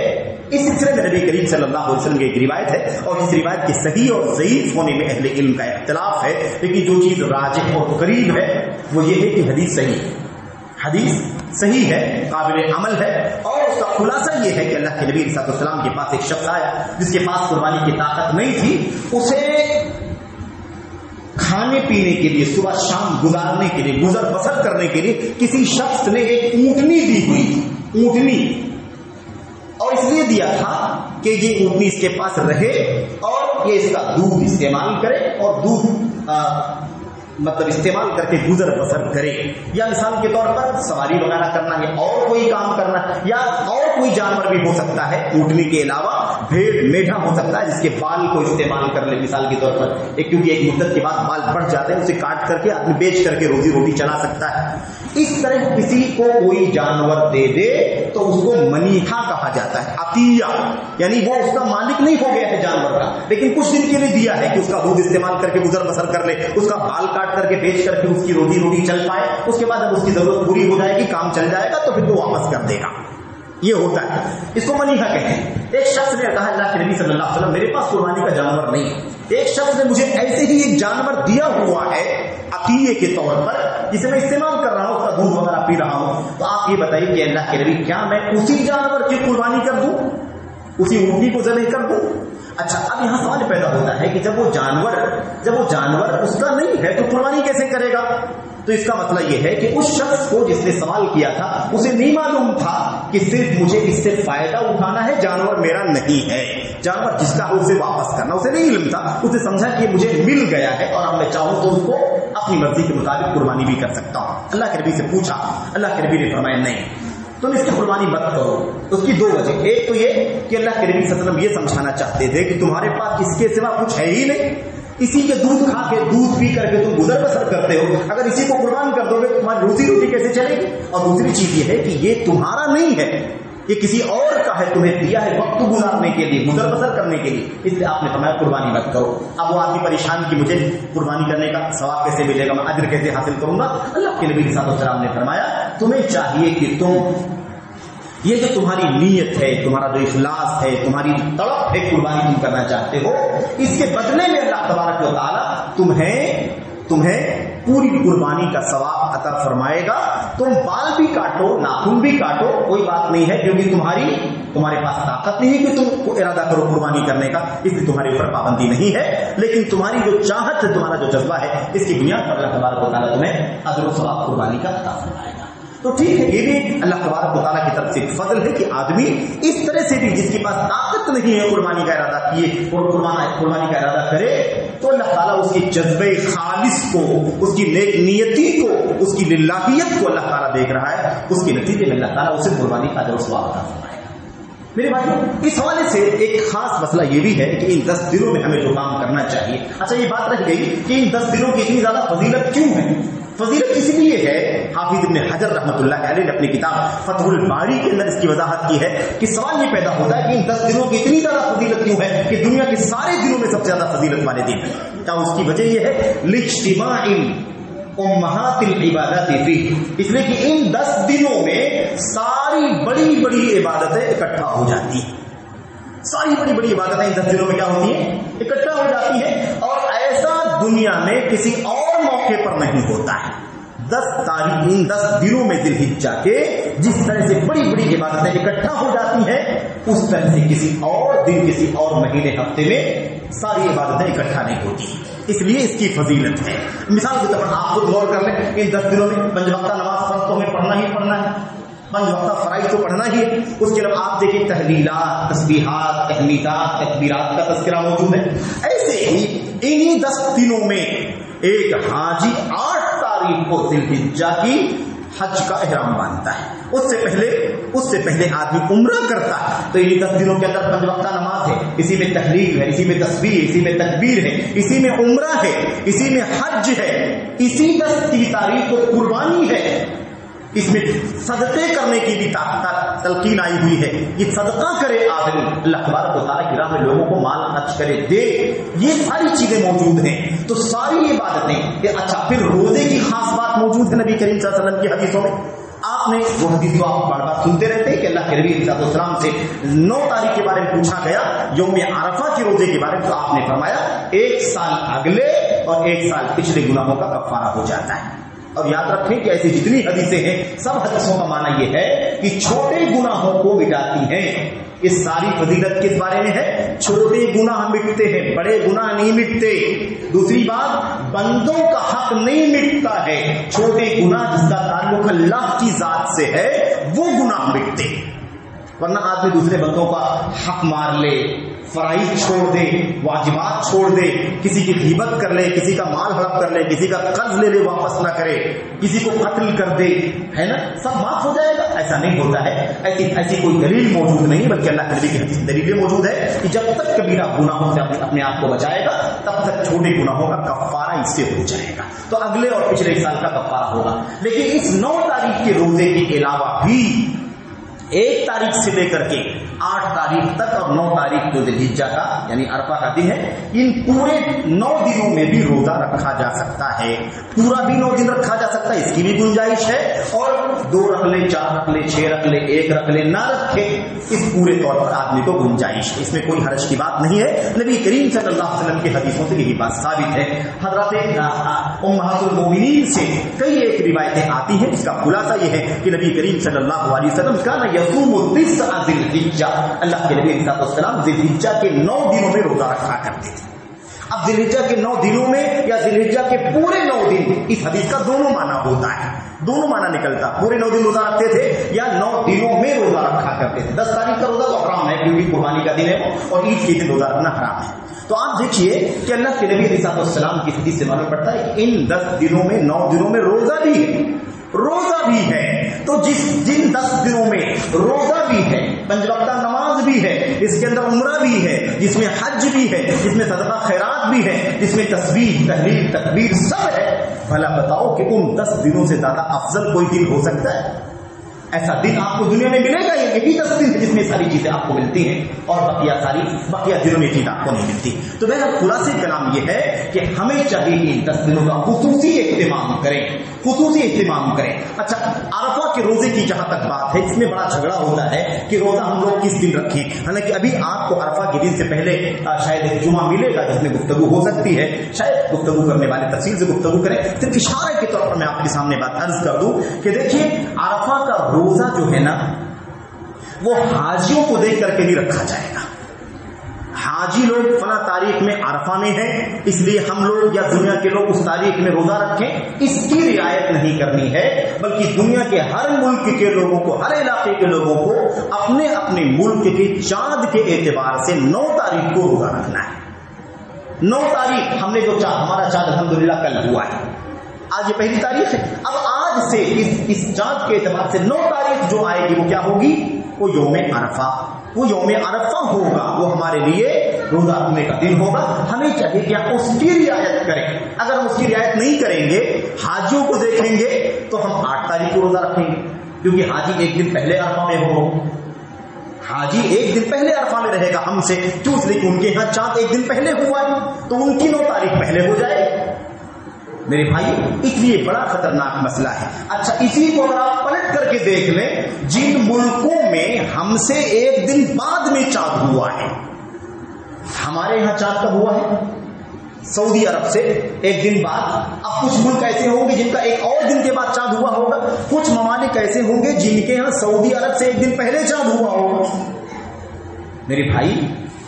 اس سلسلے میں نبی کریم صلی اللہ علیہ وسلم کی ایک روایت ہے، اور اس روایت کے صحیح اور ضعیف ہونے میں اہل علم کا اختلاف ہے، لیکن جو چیز راجح اور قریب ہے وہ یہ ہے کہ حدیث صحیح ہے، قابل عمل ہے، اور اس کا خلاصہ یہ ہے کہ اللہ کے نبی صلی اللہ علیہ وسلم کے پاس ایک شخص آیا جس کے پاس قربانی کی طاقت نہیں تھی، اسے کھانے پینے کے لیے، صبح شام گزارنے کے لیے، گزر بسر کرنے کے لیے کسی شخص نے ایک اونٹنی دی ہوئی تھی، اونٹنی، اور اس لیے دیا تھا کہ یہ اونٹنی اس کے پاس رہے اور یہ اس کا دودھ استعمال کرے اور دودھ مطلب استعمال کر کے گزر بسر کرے، یا مثال کے طور پر سواری وغیرہ کرنا ہے، اور کوئی کام کرنا ہے، یا اور کوئی جانور بھی ہو سکتا ہے اونٹنی کے علاوہ، بھیڑ میڈھا ہو سکتا ہے جس کے بال کو استعمال کر لے مثال کے طور پر، کیونکہ ایک مدت کے بعد بال بڑھ جاتے ہیں، اسے کاٹ کر کے اپنے بیچ کر کے روزی روٹی چلا سکتا ہے۔ اس طرح کسی کو کوئی جانور دے دے تو اس کو منیحہ کہا جاتا ہے، عطیہ، یعنی وہ اس کا مالک نہیں ہو گیا ہے جانور کا، لیکن کچھ دن کے لیے دیا ہے کہ اس کا دودھ استعمال کر کے گزر بسر کر لے، اس کا بال کاٹ کر کے بیچ کر کے اس کی روزی روٹی چل پائے، اس کے بعد جب اس کی ضرورت پوری ہو جائے گی، کام چل جائے گا تو پھر وہ واپس کر دے گا، یہ ہوتا ہے، اس کو منیحہ کہتے ہیں۔ ایک شخص نے کہا اللہ کے نبی صلی اللہ علیہ وسلم میرے پاس قربانی کا جانور نہیں ہے، ایک شخص نے مجھے ایسے ہی ایک جانور دیا ہوا ہے عطیے کے طور پر جسے میں استعمال کر رہا ہوں، اس کا دودھ وغیرہ پی رہا ہوں، تو آپ یہ بتائیے کہ اللہ کے نبی کیا میں اسی جانور کی قربانی کر دوں، اسی اونٹنی کو ذبح کر دوں؟ اچھا، اب یہاں سوال پیدا ہوتا ہے کہ جب وہ جانور اس کا نہیں ہے تو قربانی کیسے کرے گا؟ تو اس کا مسئلہ یہ ہے کہ اس شخص کو جس نے سوال کیا تھا اسے نہیں معلوم تھا کہ صرف مجھے اس سے فائدہ اٹھانا ہے، جانور میرا نہیں ہے، جانور جس کا اسے واپس کرنا، اسے نہیں علم تھا، اسے سمجھا کہ مجھے مل گیا ہے اور اب میں چاہوں تو اس کو اپنی مرضی کے مطابق قربانی بھی کر سکتا ہوں۔ اللہ کے نبی سے پوچھا، اللہ کے نبی نے فرمایا نہیں، تم اس کی قربانی مت کرو۔ اس کی دو وجہ، ایک تو یہ کہ اللہ کے نبی صلی اللہ علیہ وسلم یہ سمجھانا چاہتے تھے کہ تمہارے پاس اس کے سوا کچھ ہے ہی نہیں، اسی کے دودھ کھا کے دودھ پی کر کے تم گزر بسر کرتے ہو، اگر اسی کو قربان کر دو گے تو تمہاری روزی روٹی کیسے چلے گی؟ اور دوسری چیز یہ ہے کہ یہ تمہارا نہیں ہے، یہ کسی اور کا ہے، تمہیں دیا ہے وقت گزارنے کے لیے، گزر بسر کرنے کے لیے، اس لیے آپ نے فرمایا قربانی مت کرو۔ اب وہ آدمی پریشان کہ مجھے قربانی کرنے کا ثواب کیسے ملے گا، میں اجر کیسے حاصل کروں گا؟ اللہ کے نبی صلی اللہ علیہ وسلم نے فرمایا تمہیں چاہیے کہ تم یہ جو تمہاری نیت ہے، تمہارا جو اخلاص ہے، تمہاری طلب ہے قربانی تم کرنا چاہتے ہو، اس کے بدلے میں اللہ تبارک و تعالیٰ تمہیں پوری قربانی کا ثواب عطا فرمائے گا۔ تم بال بھی کاٹو، ناخن بھی کاٹو، کوئی بات نہیں ہے، کیونکہ تمہارے پاس طاقت نہیں ہے کہ تم کو ارادہ کرو قربانی کرنے کا، اس لیے تمہارے اوپر پابندی نہیں ہے، لیکن تمہاری جو چاہت ہے، تمہارا جو جذبہ ہے، اس کی بنیاد پر اللہ تبارک و تعالیٰ تمہیں اجر و ثواب قربانی کا عطا فرمائے گا۔ تو ٹھیک ہے، یہ بھی اللہ تبارک و تعالیٰ کی طرف سے فضل ہے کہ آدمی اس طرح سے بھی جس کے پاس طاقت نہیں ہے قربانی کا ارادہ کیے اور قربانی کا ارادہ کرے، تو اللہ تعالیٰ اس کی جذبہ خالص کو، اس کی نیک نیتی کو، اس کی للہیت کو اللہ تعالیٰ دیکھ رہا ہے، اس کے نتیجے میں اللہ تعالیٰ اسے قربانی کا اجر و ثواب عطا فرمائے گا۔ میرے بھائیو، اس حوالے سے ایک خاص مسئلہ یہ بھی ہے کہ ان 10 دنوں میں ہمیں جو کام کرنا چاہیے۔ اچھا، یہ بات رہ گئی کہ ان 10 دنوں کی اتنی زیادہ فضیلت کیوں ہے؟ فضیلت اس لیے ہے، حافظ ابن حجر رحمۃ اللہ علیہ نے اپنی کتاب فتح الباری کے اندر اس کی وضاحت کی ہے کہ سوال یہ پیدا ہوتا ہے کہ ان 10 دنوں کی اتنی زیادہ فضیلت کیوں ہے کہ دنیا کے سارے دنوں میں سب سے زیادہ فضیلت والے دن ہیں؟ کیا اس کی وجہ یہ ہے لاجتماع امہات العبادات فیہ، اس لیے کہ ان 10 دنوں میں ساری بڑی بڑی عبادتیں اکٹھا ہو جاتی ہیں، ساری بڑی بڑی عبادتیں ان 10 دنوں میں کیا ہوتی ہیں؟ اکٹھا ہو جاتی ہیں، اور ایسا دنیا میں کسی اور موقع پر نہیں ہوتا ہے۔ 10 تاریخ ان 10 دنوں میں ذی الحجہ کے جس طرح سے بڑی بڑی عبادتیں اکٹھا ہو جاتی ہیں، اس طرح سے کسی اور دن، کسی اور مہینے، ہفتے میں ساری عبادتیں اکٹھا نہیں ہوتی، اس لیے اس کی فضیلت ہے۔ مثال کے طور پر آپ خود غور کر لیں، ان 10 دنوں میں 5 وقتہ نماز فرض تو ہمیں پڑھنا ہی پڑھنا ہے، 5 وقتہ فرائض تو پڑھنا ہی ہے، اس کے علاوہ آپ دیکھیں تحلیلات، تسبیحات، تحمیدات، تکبیرات کا تذکرہ موجود ہے۔ ایسے ہی انہی 10 دنوں میں ایک حاجی 8 تاریخ کو ذی الحجہ کی حج کا احرام باندھتا ہے، اس سے پہلے آدمی عمرہ کرتا ہے، تو انہی 10 دنوں کے اندر 5 وقتہ نماز ہے، اسی میں تحلیل ہے، اسی میں تسبیح، اسی میں تکبیر ہے، اسی میں عمرہ ہے، اسی میں حج ہے، اسی 10 تاریخ کو قربانی ہے، اس میں صدقے کرنے کی بھی تلقین آئی ہوئی ہے، یہ صدقہ کرے آدمی، اللہ تبارک و تعالیٰ کی راہ میں لوگوں کو مال خرچ کرے دے، یہ ساری چیزیں موجود ہیں، تو ساری عبادتیں۔ اچھا، پھر روزے کی خاص بات موجود ہے نبی کریم صلی اللہ علیہ وسلم کی حدیثوں میں، آپ نے وہ حدیث کو آپ بار بار سنتے رہتے ہیں کہ اللہ کے نبی صلی اللہ علیہ وسلم سے 9 تاریخ کے بارے میں پوچھا گیا، یوم عرفہ کے روزے کے بارے میں، تو آپ نے فرمایا 1 سال اگلے اور 1 سال پچھلے گناہوں کا کفارہ ہو جاتا ہے۔ اور یاد رکھیں کہ ایسی جتنی حدیثیں ہیں، سب حدیثوں کا معنی یہ ہے کہ چھوٹے گناہوں کو مٹاتی ہیں۔ اس ساری فضیلت کس بارے میں ہے؟ چھوٹے گناہ مٹتے ہیں، بڑے گناہ نہیں مٹتے۔ دوسری بات، بندوں کا حق نہیں مٹتا ہے، چھوٹے گناہ جس کا تعلق اللہ کی ذات سے ہے وہ گناہ مٹتے، ورنہ آدمی دوسرے بندوں کا حق مار لے، فرائض چھوڑ دے, واجبات چھوڑ دے, کسی کی غیبت کر لے, کسی کا مال ہڑپ کر لے, کسی کا قرض لے لے واپس نہ کرے, کسی کو قتل کر دے, ہے نا, سب معاف ہو جائے گا. ایسا نہیں ہوتا ہے. ایسی کوئی دلیل موجود نہیں, بلکہ اللہ کے نبی کی حدیث دلیل موجود ہے کہ جب تک کبیرہ گناہوں سے اپنے آپ کو بچائے گا تب تک چھوٹے گناہوں کا کفارہ اس سے ہو جائے گا. تو اگلے اور پچھلے سال کا کفارہ ہوگا. لیکن اس 9 تاریخ کے روزے کے علاوہ بھی 1 تاریخ سے لے کر کے 8 تاریخ تک اور 9 تاریخ جو ذی الحجہ کا یعنی عرفہ کا دن ہے, ان پورے 9 دنوں میں بھی روزہ رکھا جا سکتا ہے. پورا بھی 9 دن رکھا جا سکتا ہے, اس کی بھی گنجائش ہے. اور 2 رکھ لے, 4 رکھ لے, 6 رکھ لے, 1 رکھ لے, نہ رکھے, اس پورے طور پر آدمی کو گنجائش ہے. اس میں کوئی حرج کی بات نہیں ہے. نبی کریم صلی اللہ علیہ وسلم کی حدیثوں سے یہی بات ثابت ہے. حضرات امہات المومنین سے کئی ایک روایتیں آتی ہیں. اس کا خلاصہ یہ ہے کہ نبی کریم صلی اللہ علیہ وسلم کا یصوم التسع ذی الحجہ, اللہ کے نبی علیہ السلام ذی الحجہ کے 9 دنوں میں روزہ رکھا کرتے تھے. اب ذی الحجہ کے 9 دنوں میں یا ذی الحجہ کے پورے 9 دن, اس حدیث کا دونوں معنی ہوتا ہے, دونوں معنی نکلتا. پورے 9 دن روزہ رکھتے تھے یا 9 دنوں میں روزہ رکھا کرتے تھے. 10 تاریخ کا روزہ تو حرام ہے کیونکہ قربانی کا دن ہے اور عید کے دن روزہ رکھنا حرام ہے. تو آپ دیکھیے کہ اللہ کے نبی علیہ السلام کی حدیث سے معلوم پڑتا ہے کہ ان 10 دنوں میں 9 دنوں میں روزہ بھی ہے, روزہ بھی ہے. تو جن 10 دنوں میں روزہ بھی ہے, 5 وقتہ نماز بھی ہے, اس کے اندر عمرہ بھی ہے, جس میں حج بھی ہے, جس میں صدقہ خیرات بھی ہے, جس میں تسبیح تحلیل تکبیر سب ہے, بھلا بتاؤ کہ ان 10 دنوں سے زیادہ افضل کوئی دن ہو سکتا ہے؟ ایسا دن آپ کو دنیا میں ملے گا؟ یہی 10 دن جس میں ساری چیزیں آپ کو ملتی ہیں اور بقیہ دنوں میں چیز آپ کو نہیں ملتی. تو میرا خلاصے کلام یہ ہے کہ ہمیں چاہیے کہ ان 10 دنوں کا خصوصی اہتمام کریں, خصوصی اہتمام کریں. اچھا, عرفہ کے روزے کی جہاں تک بات ہے, اس میں بڑا جھگڑا ہوتا ہے کہ روزہ ہم لوگ کس دن رکھیں. حالانکہ ابھی آپ کو عرفہ کے دن سے پہلے شاید ایک جمعہ ملے گا جس میں گفتگو ہو سکتی ہے, شاید گفتگو کرنے والے تفصیل سے گفتگو کریں. صرف اشارے کے طور پر میں آپ کے سامنے بات عرض کر دوں کہ دیکھیے عرفہ کا روزہ جو ہے نا وہ حاجیوں کو دیکھ کر کے نہیں رکھا جائے گا. حاجی لوگ فلاں تاریخ میں عرفہ میں ہیں اس لیے ہم لوگ یا دنیا کے لوگ اس تاریخ میں روزہ رکھیں, اس کی رعایت نہیں کرنی ہے. بلکہ دنیا کے ہر ملک کے لوگوں کو, ہر علاقے کے لوگوں کو اپنے اپنے ملک کے چاند کے اعتبار سے 9 تاریخ کو روزہ رکھنا ہے. 9 تاریخ ہم نے جو ہمارا چاند الحمدللہ کل ہوا ہے, آج یہ پہلی تاریخ ہے. اب آج سے اس چاند کے اعتبار سے 9 تاریخ جو آئے گی وہ کیا ہوگی؟ وہ یوم عرفہ. وہ یوم عرفہ ہوگا, وہ ہمارے لیے روزہ رکھنے کا دن ہوگا. ہمیں چاہیے کہ ہم اس کی رعایت کریں. اگر ہم اس کی رعایت نہیں کریں گے, حاجیوں کو دیکھیں گے, تو ہم 8 تاریخ کو روزہ رکھیں گے کیونکہ حاجی ایک دن پہلے عرفہ میں ہو. حاجی ایک دن پہلے عرفہ میں رہے گا ہم سے, کیوں؟ اس لیے کہ ان کے یہاں چاند ایک دن پہلے ہوا ہے تو ان کی 9 تاریخ پہلے ہو جائے. میرے بھائی اس لیے بڑا خطرناک مسئلہ ہے. اچھا, اسی کو اگر آپ پلٹ کر کے دیکھ لیں, جن ملکوں میں ہم سے ایک دن بعد میں چاند ہوا ہے, ہمارے یہاں چاند کب ہوا ہے؟ سعودی عرب سے ایک دن بعد. اب کچھ ملک ایسے ہوں گے جن کا ایک اور دن کے بعد چاند ہوا ہوگا, کچھ ممالک ایسے ہوں گے جن کے یہاں سعودی عرب سے ایک دن پہلے چاند ہوا ہوگا. میرے بھائی,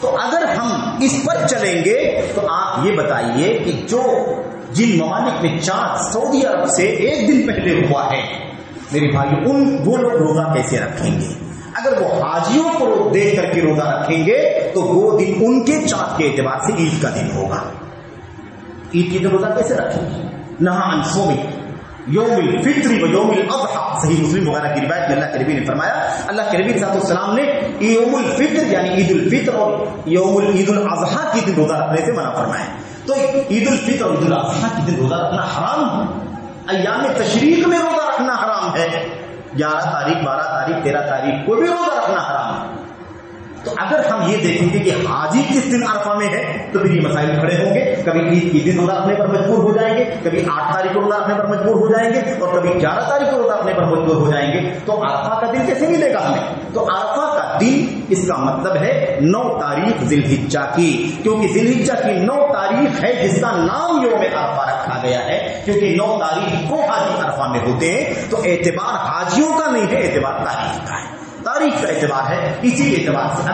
تو اگر ہم اس پر چلیں گے تو آپ یہ بتائیے کہ جن ممالک میں چاند سعودی عرب سے ایک دن پہلے ہوا ہے, میرے بھائی وہ لوگ روزہ کیسے رکھیں گے؟ اگر وہ حاجیوں کو دیکھ کر کے روزہ رکھیں گے تو وہ دن ان کے چاند کے اعتبار سے عید کا دن ہوگا. عید کے دن روزہ کیسے رکھیں گے؟ نہا عن صوم یوم الفطر و یوم الاضحی. صحیح مسلم وغیرہ کی روایت میں اللہ کے نبی نے فرمایا, اللہ کے نبی صلی اللہ علیہ وسلم نے یوم الفطر یعنی عید الفطر اور عید الاضحی کے دن روزہ رکھنے سے منع فرمایا. تو عید الفطر اور عید الاضحی کے دن روزہ رکھنا حرام ہے. ایام تشریق میں روزہ رکھنا حرام ہے. 11 تاریخ 12 تاریخ 13 تاریخ کو بھی روزہ رکھنا حرام ہے. تو اگر ہم یہ دیکھیں گے کہ حاجی کس دن عرفہ میں ہے تو پھر یہ مسائل کھڑے ہوں گے. کبھی عید کے دن روزہ رکھنے پر مجبور ہو جائیں گے, کبھی 8 تاریخ کو روزہ رکھنے پر مجبور ہو جائیں گے, اور کبھی 11 تاریخ کو روزہ رکھنے پر مجبور ہو جائیں گے. تو عرفہ کا دن کیسے ملے گا ہمیں؟ تو عرفہ کا دن اس کا مطلب ہے 9 تاریخ ذی الحجہ کی, کیونکہ ذی الحجہ کی 9 تاریخ ہے جس کا نام یوم عرفہ رکھا گیا ہے, کیونکہ 9 تاریخ کو حاجی عرفہ میں ہوتے ہیں. تو اعتبار حاجیوں کا نہیں ہے, اعتبار تاریخ کا ہے. تاریخ کا اعتبار ہے. اسی اعتبار سے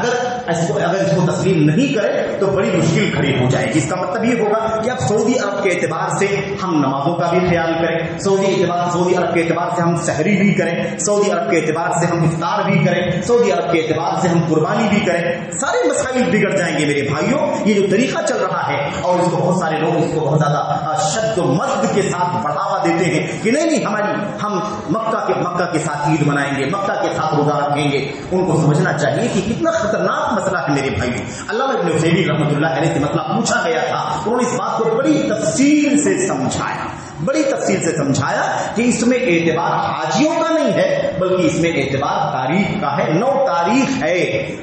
اگر اس کو تسلیم نہیں کرے تو بڑی مشکل کھڑی ہو جائے گی. اس کا مطلب یہ ہوگا کہ اب سعودی عرب کے اعتبار سے ہم نمازوں کا بھی خیال کریں, سعودی عرب کے اعتبار سے ہم سحری بھی کریں, سعودی عرب کے اعتبار سے ہم افطار بھی کریں, سعودی عرب کے اعتبار سے ہم قربانی بھی کریں. سارے مسائل بگڑ جائیں گے میرے بھائیوں. یہ جو طریقہ چل رہا ہے اور اس کو بہت سارے لوگ اس کو بہت زیادہ شد و مد کے ساتھ بڑھاوا دیتے ہیں کہ نہیں ہم مکہ کے ساتھ عید منائیں گے, مکہ کے ساتھ روزہ رکھیں گے. ان کو سمجھنا چاہیے کہ کتنا خطرناک مسئلہ ہے میرے بھائیوں. علامہ ابن عثیمین رحمۃ اللہ علیہ سے مسئلہ پوچھا گیا تھا, انہوں نے اس بات کو بڑی تفصیل سے سمجھایا کہ اس میں اعتبار حاجیوں کا نہیں ہے بلکہ اس میں اعتبار تاریخ کا ہے. 9 تاریخ ہے.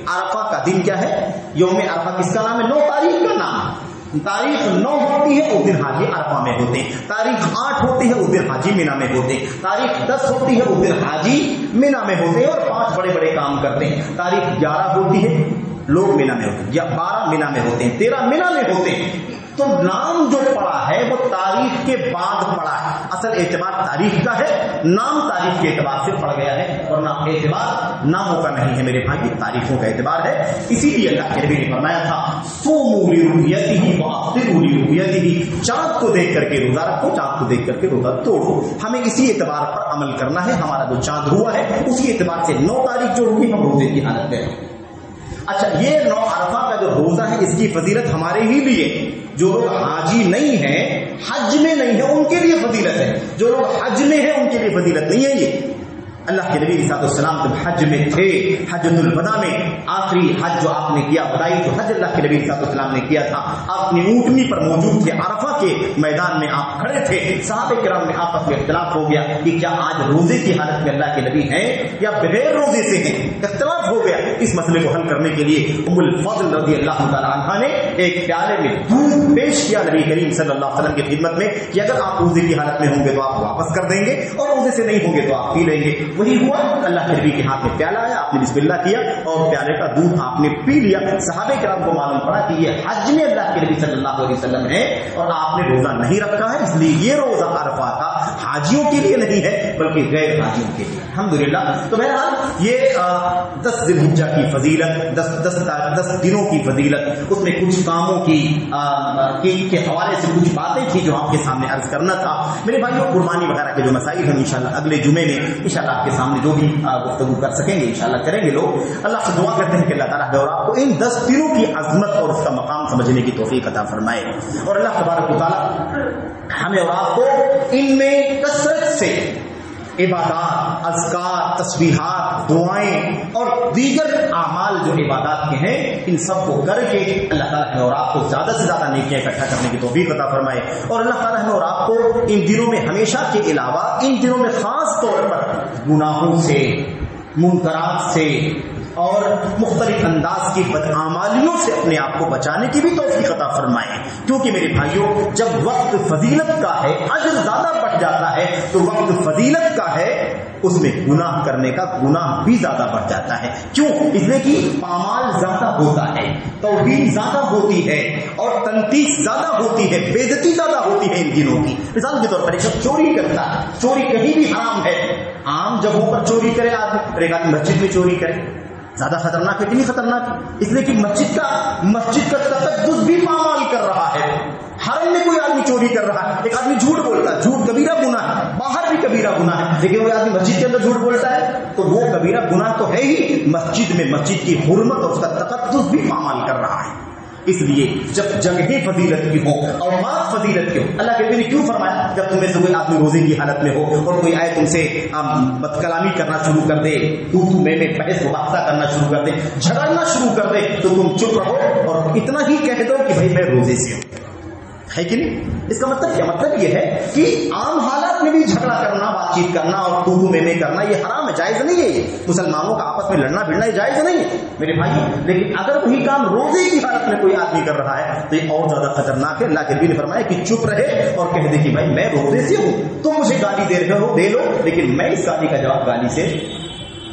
عرفہ کا دن کیا ہے؟ یوم عرفہ کس کا نام ہے؟ 9 تاریخ کا نام. تاریخ 9 ہوتی ہے اس دن حاجی عرفہ میں ہوتے ہیں, تاریخ 8 ہوتی ہے اس دن حاجی مینا میں ہوتے ہیں, تاریخ 10 ہوتی ہے اس دن حاجی مینا میں ہوتے ہیں اور 5 بڑے بڑے کام کرتے ہیں. تاریخ 11 ہوتی ہے لوگ مینا میں ہوتے ہیں, یا 12 مینا میں ہوتے ہیں, 13 مینا میں ہوتے ہیں. تو نام جو پڑا ہے وہ تاریخ کے بعد پڑا ہے. اصل اعتبار تاریخ کا ہے, نام تاریخ کے اعتبار سے پڑ گیا ہے, اور اعتبار ناموں کا نہیں ہے میرے بھائی, تاریخوں کا اعتبار ہے. اسی لیے اللہ کے نبی نے فرمایا تھا صوموا لرؤیتہ وافطروا لرؤیتہ, چاند کو دیکھ کر کے روزہ رکھو, چاند کو دیکھ کر کے روزہ توڑو. ہمیں اسی اعتبار پر عمل کرنا ہے. ہمارا جو چاند ہوا ہے اسی اعتبار سے 9 تاریخ جو ہوگی ہم روزے کی حالت میں. اچھا, یہ 9 عرفہ کا جو روزہ ہے اس کی فضیلت ہمارے ہی لیے, جو لوگ حاجی نہیں ہیں, حج میں نہیں ہیں, ان کے لیے فضیلت ہے. جو لوگ حج میں ہیں ان کے لیے فضیلت نہیں ہے. یہ اللہ کے نبی صلی اللہ علیہ وسلم جب حج میں تھے, حجۃ الوداع میں آخری حج جو آپ نے کیا, بدائی جو حج اللہ کے نبی صلی اللہ علیہ وسلم نے کیا تھا, آپ اپنی اونٹنی پر موجود تھے, عرفہ کے میدان میں آپ کھڑے تھے. صحابہ کرام میں آپس میں اختلاف ہو گیا کہ کیا آج روزے کی حالت میں اللہ کے نبی ہیں یا بغیر روزے سے ہیں. اختلاف ہو گیا. اس مسئلے کو حل کرنے کے لیے ام الفضل رضی اللہ تعالی عنہا نے ایک پیالے میں دودھ پیش کیا نبی کریم صلی اللہ علیہ وسلم کی خدمت میں کہ اگر آپ روزے کی حالت میں ہوں گے تو آپ واپس کر دیں گے, اور روزے سے نہیں ہوں گے تو آپ پی لیں گے. وہی ہوا. اللہ کے نبی کے ہاتھ میں پیالہ آیا, آپ نے بسم اللہ کیا اور پیالے کا دودھ آپ نے پی لیا. صحابہ کرام کو معلوم پڑا کہ یہ حج میں اللہ کے نبی صلی اللہ علیہ وسلم ہے اور آپ نے روزہ نہیں رکھا ہے, اس لیے یہ روزہ عرفہ کا حاجیوں کے لیے نہیں ہے بلکہ غیر حاجیوں کے لیے. الحمدللہ. تو بہرحال یہ 10 ذی الحجہ کی فضیلت, 10 دنوں کی فضیلت, اس میں کچھ کاموں کے حوالے سے کچھ باتیں تھی جو آپ کے سامنے عرض کرنا تھا. میرے بھائیوں, قربانی وغیرہ کے جو مسائل ہیں انشاءاللہ اگلے جمعے میں انشاءاللہ آپ کے سامنے جو بھی گفتگو کر سکیں گے انشاءاللہ کریں گے لوگ. اللہ سے دعا کرتے ہیں کہ اللہ تعالیٰ اور آپ کو ان 10 دنوں کی عظمت اور اس کا مقام سمجھنے کی توفیق عطا فرمائے, اور اللہ تبارک و تعالیٰ ہمیں اور آپ کو ان میں کثرت سے عبادات, اذکار, تسبیحات, دعائیں اور دیگر اعمال جو عبادات کے ہیں ان سب کو کر کے اللہ تعالیٰ ہمیں اور آپ کو زیادہ سے زیادہ نیکیاں اکٹھا کرنے کی توفیق عطا فرمائے. اور اللہ تعالیٰ ہمیں اور آپ کو ان دنوں میں ہمیشہ کے علاوہ ان دنوں میں خاص طور پر گناہوں سے, منکرات سے اور مختلف انداز کی بدعمالیوں سے اپنے آپ کو بچانے کی بھی توفیق عطا فرمائے. کیونکہ میرے بھائیوں, جب وقت فضیلت کا ہے, اجر زیادہ بڑھ جاتا ہے, تو وقت فضیلت کا ہے اس میں گناہ کرنے کا گناہ بھی زیادہ بڑھ جاتا ہے. کیوں؟ اس لیے کہ پامال زیادہ ہوتا ہے, توہین زیادہ ہوتی ہے, اور تنقید زیادہ ہوتی ہے, بے عزتی زیادہ ہوتی ہے ان دنوں کی. مثال کے طور پر ایک چوری کرتا ہے, چوری کہیں بھی حرام ہے, عام جگہوں پر چوری کرے آدمی, ایک آدمی مسجد میں چوری کرے, زیادہ خطرناک ہے کہ نہیں خطرناک؟ اس لیے کہ مسجد کا تقدس بھی پامال کر رہا ہے. حرم میں کوئی آدمی چوری کر رہا ہے, ایک آدمی جھوٹ بولتا ہے, جھوٹ کبیرہ گناہ ہے, باہر بھی کبیرہ گناہ ہے, لیکن وہ آدمی مسجد کے اندر جھوٹ بولتا ہے تو وہ کبیرہ گناہ تو ہے ہی, مسجد میں مسجد کی حرمت اور اس کا تقدس بھی پامال کر رہا ہے. اس لیے جب جگہیں فضیلت کی ہو اور مات فضیلت کی ہو, اللہ کے نبی نے کیوں فرمایا جب تم میں سے کوئی آدمی روزے کی حالت میں ہو اور کوئی آئے تم سے بد کلامی کرنا شروع کر دے, تو میں بحث مباحثہ کرنا شروع کر دے, جھگڑنا شروع کر دے, تو تم چپ رہو اور اتنا ہی کہہ دو کہ بھائی میں روزے سے ہوں, ہے کہ نہیں؟ اس کا مطلب کیا؟ مطلب یہ ہے کہ عام حالات میں بھی جھگڑا کرنا, بات چیت کرنا اور تو میں کرنا یہ حرام ہے, جائز نہیں ہے. یہ مسلمانوں کا آپس میں لڑنا بھڑنا یہ جائز نہیں ہے میرے بھائی. لیکن اگر وہی کام روزے کی حالت میں کوئی آدمی کر رہا ہے تو یہ اور زیادہ خطرناک ہے. اللہ کے نبی نے فرمایا کہ چپ رہے اور کہہ دے کہ بھائی میں روزے سے ہوں, تم مجھے گالی دے رہے ہو دے لو, لیکن میں اس گالی کا جواب گالی سے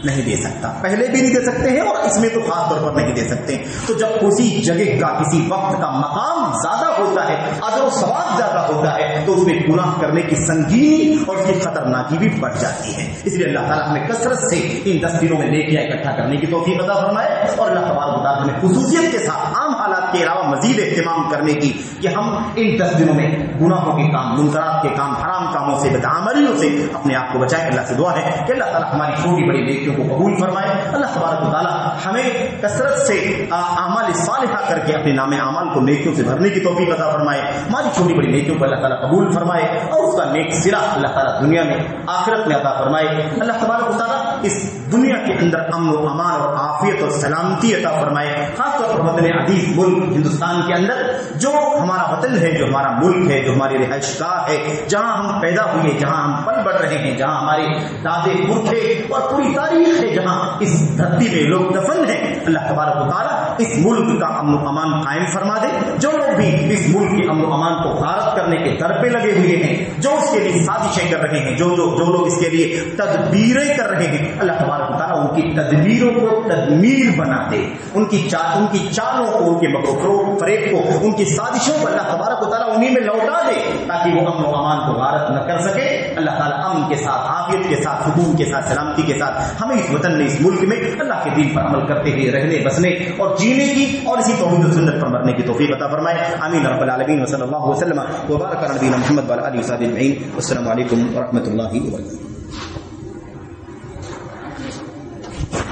نہیں دے سکتا، پہلے بھی نہیں دے سکتے ہیں اور اس میں تو خاص طور پر نہیں دے سکتے ہیں۔ تو جب کسی جگہ کا کسی وقت کا مقام زیادہ ہوتا ہے، اجر و ثواب زیادہ ہوتا ہے، تو اس میں گناہ کرنے کی سنگینی اور اس کی خطرناکی بھی بڑھ جاتی ہے۔ اس لیے اللہ تعالیٰ ہمیں کثرت سے ان 10 دنوں میں نیکیاں اکٹھا کرنے کی توفیق عطا فرمائے، اور اللہ تبارک و تعالیٰ ہمیں خصوصیت کے ساتھ عام حالات کے علاوہ مزید اہتمام کرنے کی، کہ ہم ان 10 دنوں میں گناہوں کے کام، منکرات کے کام، حرام کاموں سے، بدعملیوں سے اپنے آپ کو بچائے۔ اللہ سے دعا ہے کہ اللہ تعالیٰ ہماری چھوٹی بڑی نیکیوں کو قبول فرمائے۔ اللہ تبارک و تعالیٰ ہمیں کثرت سے اعمال صالحہ کر کے اپنے نام اعمال کو نیکیوں سے بھرنے کی توفیق عطا فرمائے۔ ہماری چھوٹی بڑی نیکیوں کو اللہ تعالیٰ قبول فرمائے اور اس کا نیک صلہ اللہ تعالیٰ دنیا میں آخرت میں عطا فرمائے۔ اللہ تبارک و تعالیٰ اس دنیا کے اندر امن و امان اور عافیت اور سلامتی عطا فرمائے، خاص طور پر وطن عزیز ملک ہندوستان کے اندر جو ہمارا وطن ہے، جو ہمارا ملک ہے، جو ہماری رہائش گاہ ہے، جہاں ہم پیدا ہوئے، جہاں ہم پل بڑھ رہے ہیں، جہاں ہمارے دادے پرکھے اور پوری تاریخ ہے، جہاں اس دھرتی میں لوگ دفن ہیں، اللہ تبارک و تعالیٰ اس ملک کا امن و امان قائم فرما دے۔ جو لوگ بھی اس ملک کے امن و امان کو غارت کرنے کے در پہ لگے ہوئے ہیں، جو اس کے لیے سازشیں کر رہے ہیں، جو لوگ اس کے لیے تدبیریں کر رہے ہیں، اللہ تبارک و تعالیٰ ان کی تدبیروں کو تدمیر بنا دے، ان کی چالوں کو، ان کے مکر فریب کو، ان کی سازشوں کو اللہ تبارک و تعالیٰ انہیں میں لوٹا دے، تاکہ وہ امن و امان کو غارت نہ کر سکے۔ اللہ تعالیٰ امن کے ساتھ، عافیت کے ساتھ، سکون کے ساتھ، سلامتی کے ساتھ ہمیں اس وطن میں، اس ملک میں اللہ کے دین پر عمل کرتے ہوئے رہنے، بسنے اور جینے کی اور اسی توحید و سنت پر مرنے کی توفیق عطا فرمائے۔ آمین رب العالمین، وصلی اللہ وسلم وبارک علی نبینا محمد وعلی آلہ وصحبہ اجمعین۔ السلام علیکم ورحمۃ اللہ وبرکاتہ۔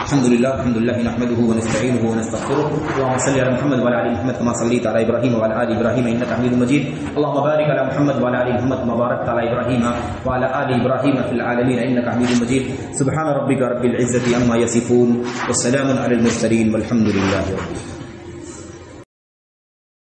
الحمد لله نحمده ونستعينه ونستغفره، اللهم صل على محمد وعلى ال محمد كما صليت على ابراهيم وعلى ال ابراهيم انك حميد مجيد، اللهم بارك على محمد وعلى ال محمد كما باركت على ابراهيم وعلى ال ابراهيم في العالمين انك حميد مجيد، سبحان ربك رب العزة عما يصفون والسلام على المرسلين والحمد لله رب العالمين۔